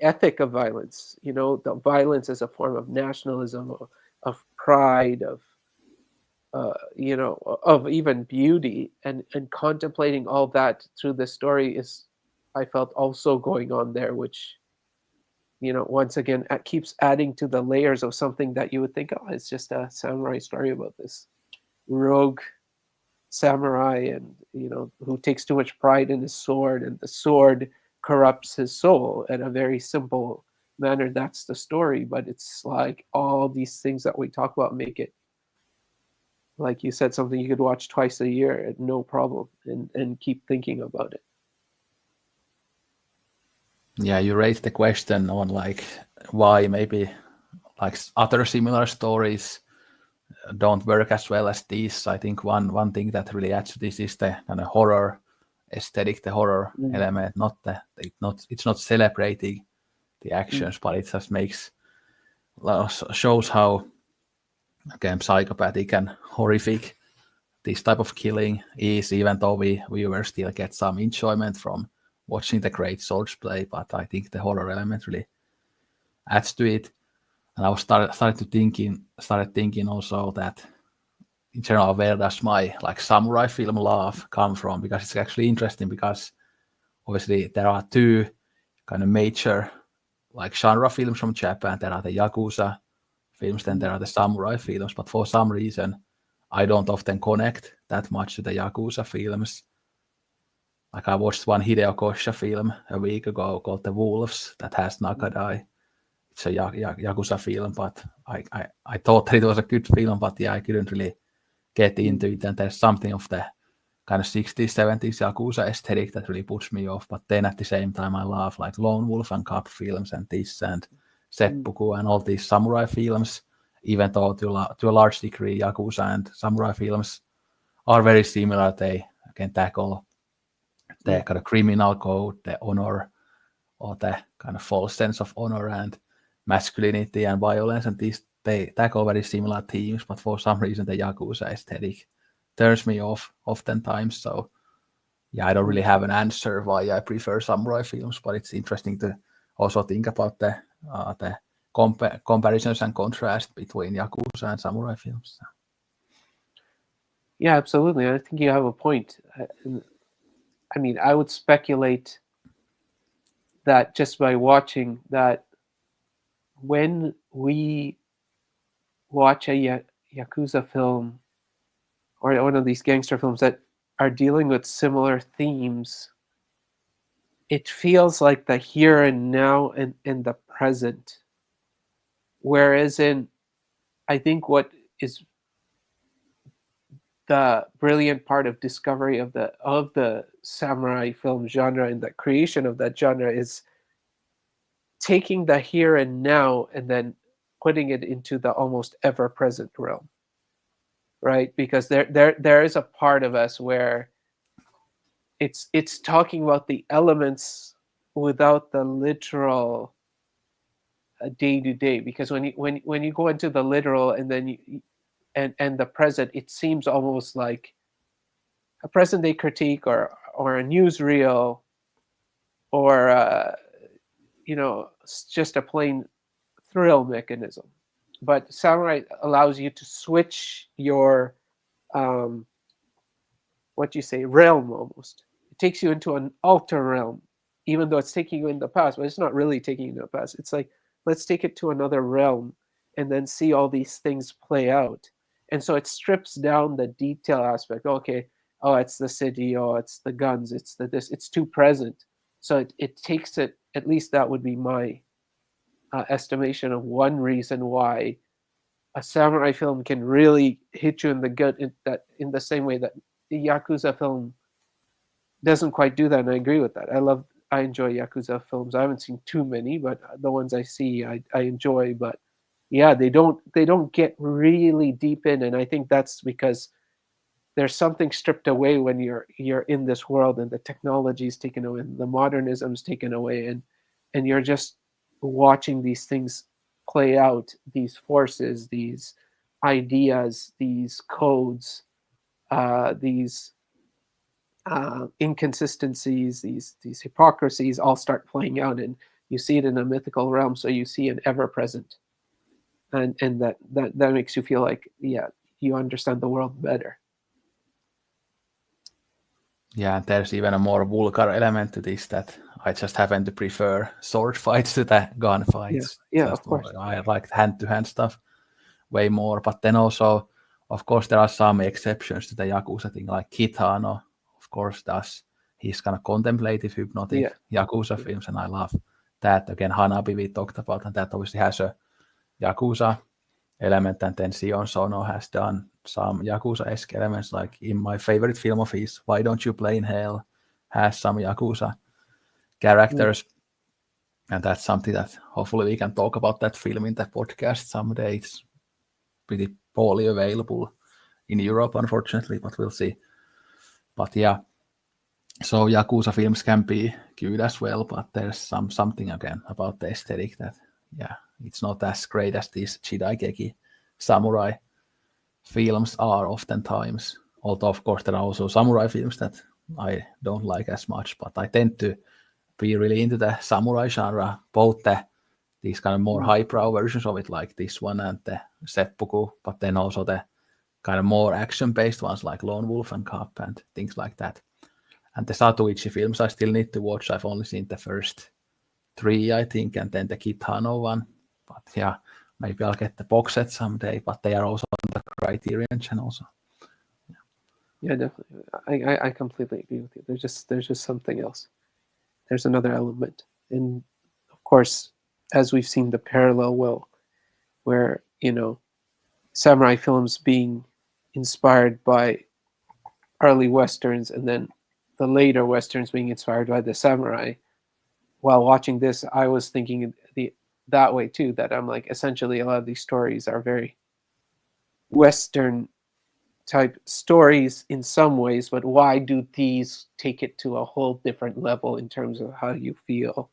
ethic of violence, the violence as a form of nationalism, of pride, of even beauty, and contemplating all that through the story is, I felt, also going on there, which, once again, keeps adding to the layers of something that you would think, oh, it's just a samurai story about this rogue samurai, and who takes too much pride in his sword, and the sword corrupts his soul in a very simple manner. That's the story, but it's like all these things that we talk about make it, like you said, something you could watch twice a year, no problem, and keep thinking about it. yeah, you raised the question on like why maybe like other similar stories don't work as well as these. I think one thing that really adds to this is the kind of horror aesthetic, the horror element. It's not celebrating the actions, but it just shows how, again, psychopathic and horrific this type of killing is, even though we viewers still get some enjoyment from watching the great swords play. But I think the horror element really adds to it. And I was started thinking also that in general, where does my like samurai film love come from? Because it's actually interesting, because obviously there are two kind of major like genre films from Japan. There are the Yakuza films, then there are the samurai films. But for some reason, I don't often connect that much to the Yakuza films. Like I watched one Hideo Kojima film a week ago called The Wolves that has Nakadai. it's a Yakuza film, but I thought that it was a good film, but yeah, I couldn't really get into it. And there's something of the kind of 60s, 70s Yakuza aesthetic that really puts me off. But then at the same time, I love like Lone Wolf and Cop films and this and seppuku and all these samurai films, even though to a large degree, Yakuza and samurai films are very similar. They can tackle the kind of criminal code, the honor, or the kind of false sense of honor and masculinity and violence, and these they tackle very similar themes, but for some reason the Yakuza aesthetic turns me off oftentimes. So yeah, I don't really have an answer why I prefer samurai films, but it's interesting to also think about the comparisons and contrast between Yakuza and samurai films. Yeah, absolutely. I think you have a point. I mean, I would speculate that just by watching that when we watch a Yakuza film or one of these gangster films that are dealing with similar themes, it feels like the here and now and the present. Whereas I think what is the brilliant part of discovery of the samurai film genre and the creation of that genre is taking the here and now and then putting it into the almost ever present realm, right? Because there is a part of us where it's talking about the elements without the literal day to day. Because when you go into the literal and then and the present, it seems almost like a present day critique or a newsreel or just a plain thrill mechanism. But samurai allows you to switch your um, what you say realm almost. It takes you into an alter realm, even though it's taking you in the past, but it's not really taking you in the past. It's like let's take it to another realm and then see all these things play out. And so it strips down the detail aspect. Okay, oh, it's the city, oh, it's the guns, it's the this, it's too present. So it takes it, at least that would be my estimation of one reason why a samurai film can really hit you in the gut in the same way that the Yakuza film doesn't quite do that, and I agree with that. I enjoy Yakuza films. I haven't seen too many, but the ones I see I enjoy. But yeah, they don't get really deep in, and I think that's because there's something stripped away when you're in this world and the technology is taken away and the modernism is taken away, and you're just watching these things play out, these forces, these ideas, these codes, these inconsistencies, these hypocrisies all start playing out, and you see it in a mythical realm. So you see an ever present, and that makes you feel like, yeah, you understand the world better. Yeah, there's even a more vulgar element to this that I just happen to prefer sword fights to the gun Yeah, fights. yeah, of Just course. I like hand-to-hand stuff way more. But then also, of course, there are some exceptions to the Yakuza thing, like Kitano, of course, does his kind of contemplative, hypnotic Yeah, Yakuza yeah, films, and I love that. Again, Hanabi we talked about, and that obviously has a Yakuza element, and then Sion Sono has done some Yakuza-esque elements, like in my favorite film of his, Why Don't You Play in Hell, has some Yakuza characters, and that's something that hopefully we can talk about that film in the podcast someday. It's pretty poorly available in Europe, unfortunately, but we'll see. But yeah, so Yakuza films can be good as well, but there's something again about the aesthetic that, yeah, it's not as great as these Shidaigeki samurai films are oftentimes. Although, of course, there are also samurai films that I don't like as much, but I tend to be really into the samurai genre, both these kind of more highbrow versions of it, like this one and the seppuku, but then also the kind of more action-based ones like Lone Wolf and Cop and things like that. And the Satoichi films I still need to watch. I've only seen the first 3, I think, and then the Kitano one. But yeah, maybe I'll get the box set someday, but they are also on the Criterion channel. So. yeah, definitely. I completely agree with you. There's just something else. There's another element, and of course, as we've seen the parallel where samurai films being inspired by early westerns, and then the later westerns being inspired by the samurai. While watching this, I was thinking that way too. That I'm like, essentially, a lot of these stories are very Western type stories in some ways, but why do these take it to a whole different level in terms of how you feel?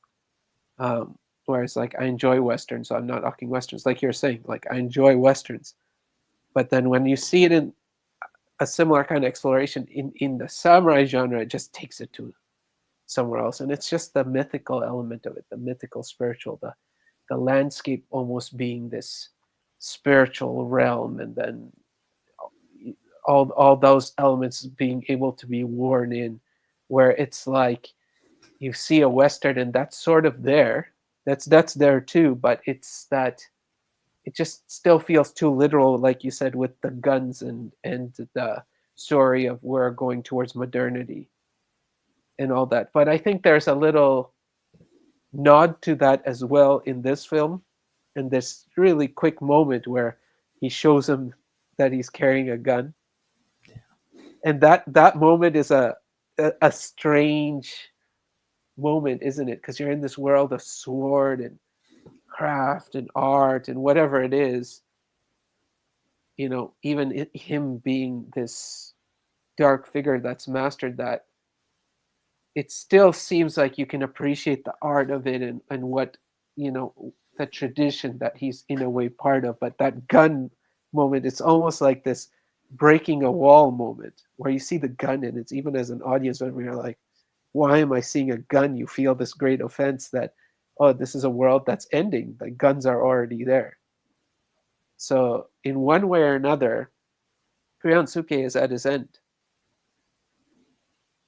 Um, Whereas, like, I enjoy westerns, so I'm not knocking westerns. Like you're saying, like, I enjoy westerns, but then when you see it in a similar kind of exploration in the samurai genre, it just takes it to somewhere else, and it's just the mythical element of it, the mythical spiritual, the landscape almost being this spiritual realm, and then all those elements being able to be worn in, where it's like you see a western and that's sort of there, that's there too, but it's that it just still feels too literal, like you said, with the guns and the story of we're going towards modernity and all that. But I think there's a little nod to that as well in this film, in this really quick moment where he shows him that he's carrying a gun, and that moment is a strange moment, isn't it? Because you're in this world of sword and craft and art and whatever it is, even him being this dark figure that's mastered that, it still seems like you can appreciate the art of it, and what, you know the tradition that he's in a way part of. But that gun moment, it's almost like this breaking a wall moment where you see the gun, and it's, even as an audience member, you're like, why am I seeing a gun? You feel this great offense that, oh, this is a world that's ending, the guns are already there. So in one way or another, Ryosuke is at his end,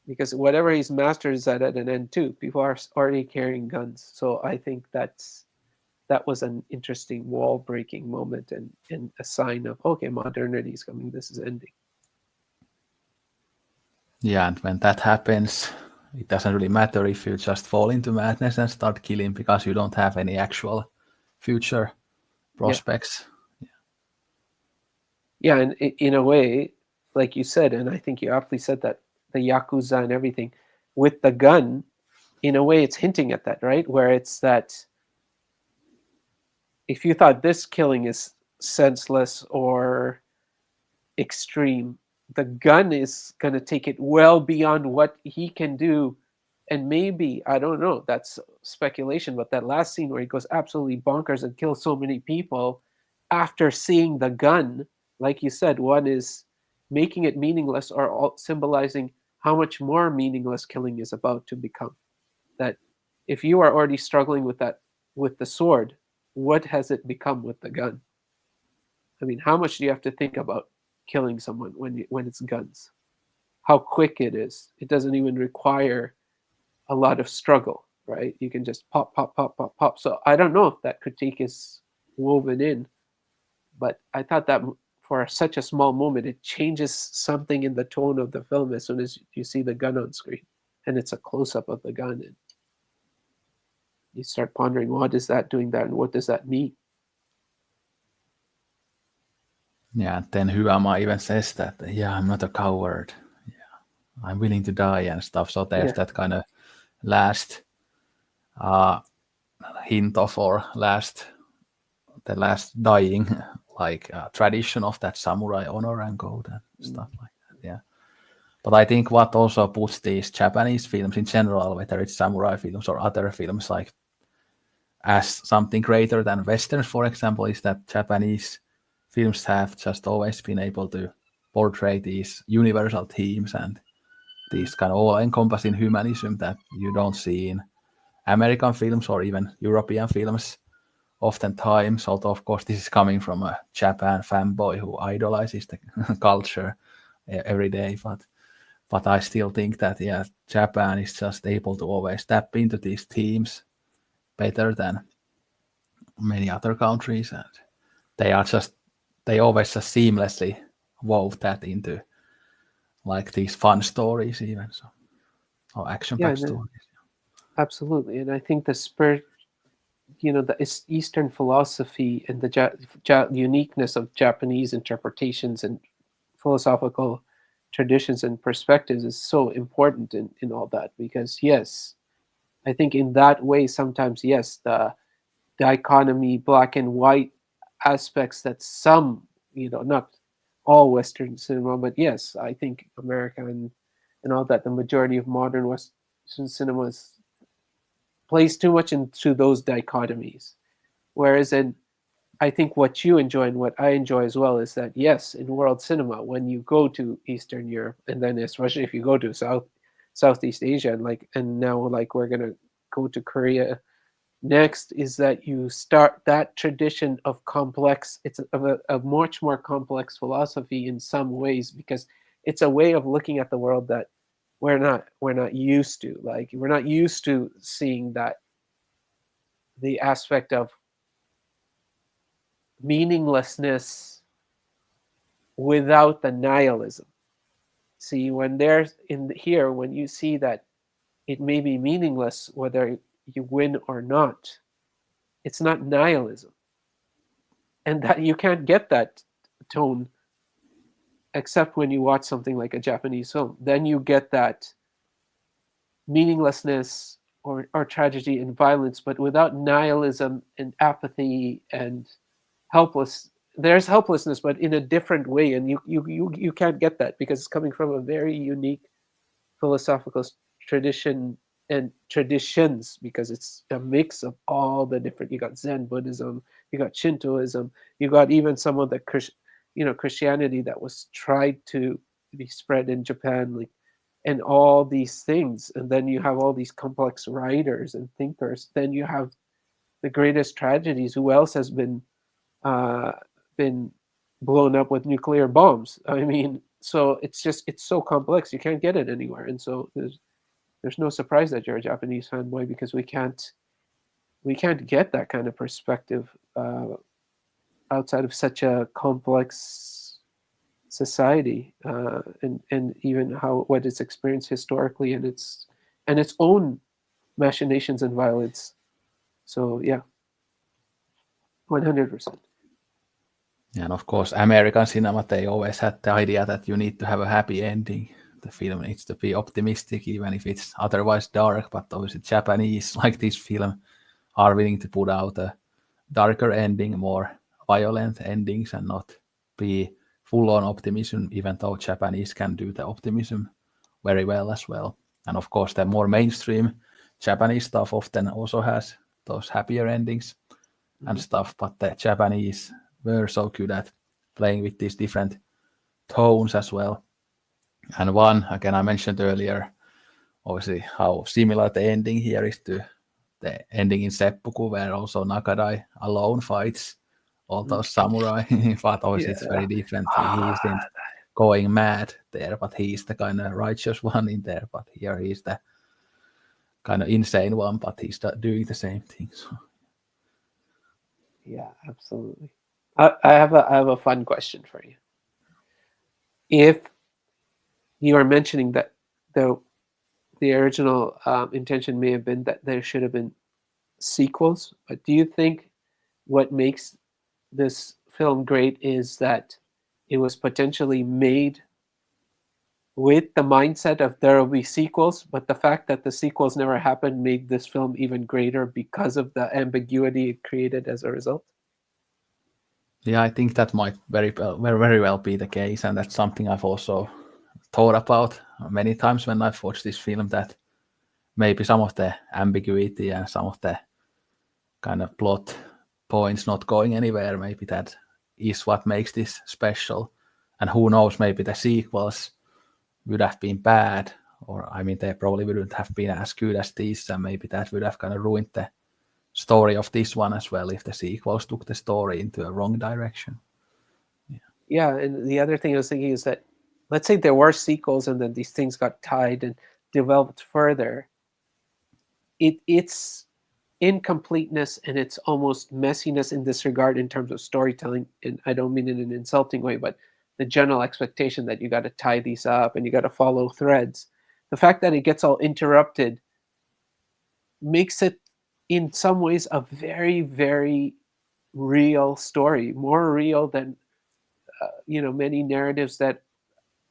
because whatever he's mastered is at an end too. People are already carrying guns. So I think that was an interesting wall breaking moment, and a sign of, okay, modernity is coming, this is ending. Yeah, and when that happens, it doesn't really matter if you just fall into madness and start killing because you don't have any actual future Yeah. prospects. Yeah, and in a way, like you said, and I think you aptly said that, the Yakuza and everything with the gun, in a way it's hinting at that, right? Where it's that, if you thought this killing is senseless or extreme, the gun is going to take it well beyond what he can do. And maybe, I don't know, that's speculation, but that last scene where he goes absolutely bonkers and kills so many people after seeing the gun, like you said, one is making it meaningless, or symbolizing how much more meaningless killing is about to become. That if you are already struggling with that, with the sword, what has it become with the gun? I mean, how much do you have to think about killing someone when it's guns? How quick it is. It doesn't even require a lot of struggle, right? You can just pop, pop, pop, pop, pop. So I don't know if that critique is woven in, but I thought that for such a small moment, it changes something in the tone of the film as soon as you see the gun on screen, and it's a close up of the gun, and you start pondering, what is that doing that, and what does that mean? Yeah, and then Hyama even says that, yeah, I'm not a coward. Yeah, I'm willing to die and stuff. So there's Yeah, that kind of last uh, hint of, or the last dying, like tradition of that samurai honor and code and stuff like that. Yeah. But I think what also puts these Japanese films in general, whether it's samurai films or other films, like as something greater than westerns, for example, is that Japanese films have just always been able to portray these universal themes and these kind of all-encompassing humanism that you don't see in American films or even European films oftentimes. Although, of course, this is coming from a Japan fanboy who idolizes the culture every day, but I still think that, yeah, Japan is just able to always tap into these themes better than many other countries, and they are just they always just seamlessly wove that into like these fun stories, even so, or yeah, action-packed stories. absolutely. And I think the spirit, the Eastern philosophy and the uniqueness of Japanese interpretations and philosophical traditions and perspectives is so important in all that, because yes, I think in that way sometimes, yes, the dichotomy, black and white aspects that some, not all Western cinema, but yes, I think American and all that, the majority of modern Western cinemas plays too much into those dichotomies. Whereas in, I think what you enjoy and what I enjoy as well is that yes, in world cinema, when you go to Eastern Europe, and then especially if you go to Southeast Asia, and now like we're gonna go to Korea next, is that you start that tradition of complex. It's a much more complex philosophy in some ways, because it's a way of looking at the world that we're not used to. Like we're not used to seeing that the aspect of meaninglessness without the nihilism. See, when there's in here, when you see that it may be meaningless whether you win or not, it's not nihilism, and that you can't get that tone except when you watch something like a Japanese film. Then you get that meaninglessness or tragedy and violence, but without nihilism and apathy and helpless. There's helplessness, but in a different way, and you can't get that because it's coming from a very unique philosophical tradition and traditions, because it's a mix of all the different. You got Zen Buddhism, you got Shintoism, you got even some of the Christianity that was tried to be spread in Japan, like, and all these things. And then you have all these complex writers and thinkers. Then you have the greatest tragedies. Who else has uh, been blown up with nuclear bombs? I mean, so it's so complex. You can't get it anywhere, and so there's no surprise that you're a Japanese fanboy, because we can't get that kind of perspective outside of such a complex society, and even how what it's experienced historically, and its own machinations and violence. So yeah, 100%. And of course, American cinema, they always had the idea that you need to have a happy ending. The film needs to be optimistic, even if it's otherwise dark. But obviously, Japanese, like this film, are willing to put out a darker ending, more violent endings, and not be full on optimism, even though Japanese can do the optimism very well as well. And of course, the more mainstream Japanese stuff often also has those happier endings and Mm-hmm. stuff, but the Japanese were so good at playing with these different tones as well. And one, again, I mentioned earlier, obviously, how similar the ending here is to the ending in Seppuku, where also Nakadai alone fights all those samurai, but obviously it's Yeah. very different. He isn't going mad there, but he's the kind of righteous one in there. But here he's the kind of insane one, but he's doing the same thing. So. Yeah, absolutely. I have a fun question for you. If you are mentioning that the the original intention may have been that there should have been sequels, but do you think what makes this film great is that it was potentially made with the mindset of there will be sequels, but the fact that the sequels never happened made this film even greater because of the ambiguity it created as a result? Yeah, I think that might very well be the case, and that's something I've also thought about many times when I've watched this film. That maybe some of the ambiguity and some of the kind of plot points not going anywhere, maybe that is what makes this special. And who knows, maybe the sequels would have been bad, or I mean, they probably wouldn't have been as good as these, and maybe that would have kind of ruined the story of this one as well if the sequels took the story into a wrong direction. Yeah, and the other thing I was thinking is that, let's say there were sequels and then these things got tied and developed further. Its incompleteness and its almost messiness in this regard in terms of storytelling, and I don't mean in an insulting way, but the general expectation that you got to tie these up and you got to follow threads. The fact that it gets all interrupted makes it in some ways a very, very real story, more real than many narratives that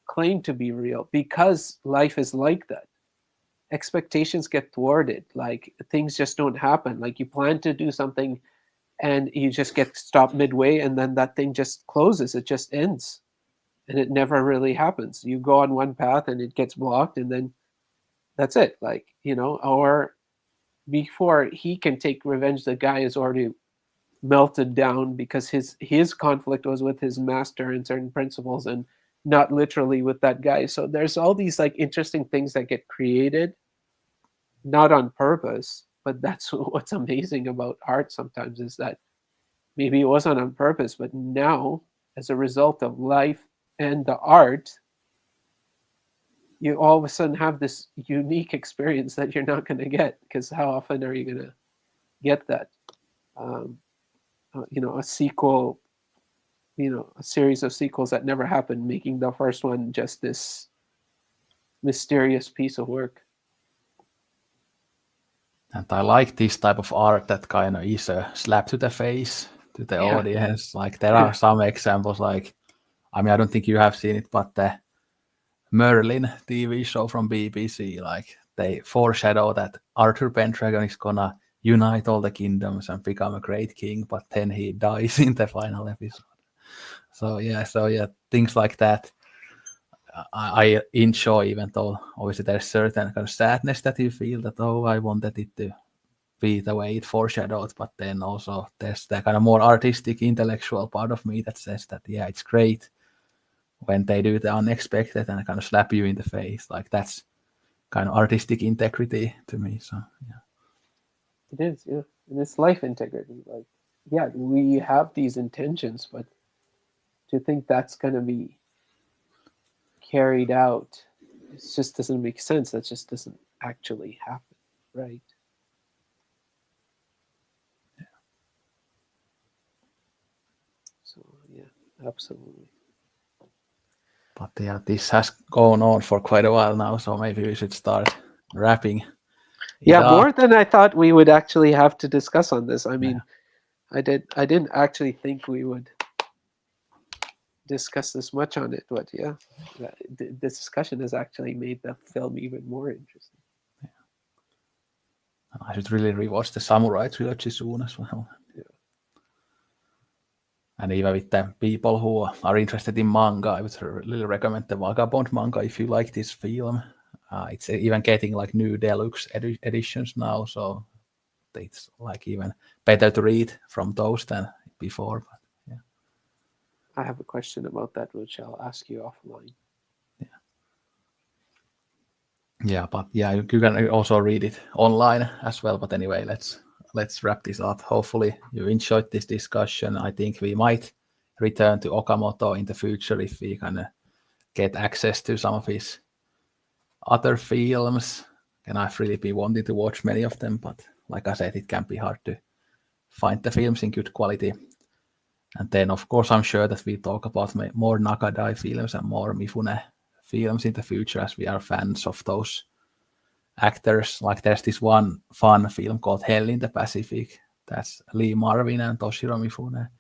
claim to be real, because life is like that. Expectations get thwarted, like things just don't happen. Like you plan to do something and you just get stopped midway, and then that thing just closes, it just ends, and it never really happens. You go on one path and it gets blocked, and then that's it. Like, or before he can take revenge, the guy is already melted down because his conflict was with his master and certain principles, and not literally with that guy. So there's all these like interesting things that get created, not on purpose, but that's what's amazing about art sometimes, is that maybe it wasn't on purpose, but now as a result of life and the art, you all of a sudden have this unique experience that you're not going to get, because how often are you going to get that? A sequel, a series of sequels that never happened, making the first one just this mysterious piece of work. And I like this type of art that kind of is a slap to the face to the audience. Like there are some examples, like, I mean, I don't think you have seen it, but the Merlin TV show from BBC, like they foreshadow that Arthur Pendragon is gonna unite all the kingdoms and become a great king, but then he dies in the final episode. So yeah, things like that I enjoy, even though obviously there's certain kind of sadness that you feel that, oh, I wanted it to be the way it foreshadowed, but then also there's the kind of more artistic, intellectual part of me that says that, yeah, it's great when they do the unexpected and kind of slap you in the face. Like that's kind of artistic integrity to me. So yeah, it is, yeah, and it's life integrity. Like, yeah, we have these intentions, but to think that's going to be carried out, it just doesn't make sense. That just doesn't actually happen, right? Yeah. So yeah, absolutely. But yeah, this has gone on for quite a while now, so maybe we should start wrapping. Yeah, more than I thought we would actually have to discuss on this. I mean, I didn't actually think we would discuss this much on it, but yeah, this discussion has actually made the film even more interesting. Yeah. I should really rewatch the Samurai trilogy soon as well. Yeah. And even with the people who are interested in manga, I would really recommend the Vagabond manga if you like this film. It's even getting like new deluxe editions now, so it's like even better to read from those than before. But yeah, I have a question about that, which I'll ask you offline. Yeah, but yeah, you can also read it online as well. But anyway, let's wrap this up. Hopefully you enjoyed this discussion. I think we might return to Okamoto in the future if we kind of get access to some of his other films. And I've really been wanting to watch many of them, but like I said, it can be hard to find the films in good quality. And then, of course, I'm sure that we talk about more Nakadai films and more Mifune films in the future, as we are fans of those actors. Like there's this one fun film called Hell in the Pacific. That's Lee Marvin and Toshiro Mifune.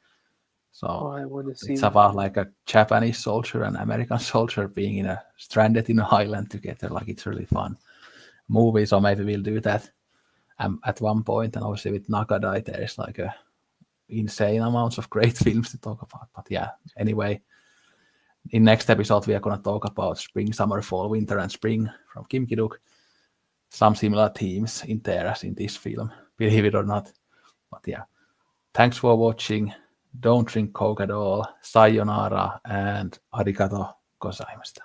So I want to see it's about like a Japanese soldier and American soldier being stranded in an island together. Like it's really fun movie. So maybe we'll do that at one point. And obviously with Nakadai, there's like a insane amounts of great films to talk about. But yeah, anyway, in next episode we are going to talk about spring, summer, fall, winter, and spring from Kim Ki-duk. Some similar themes in there as in this film, believe it or not. But yeah, thanks for watching. Don't drink Coke at all. Sayonara and arigato gozaimashita.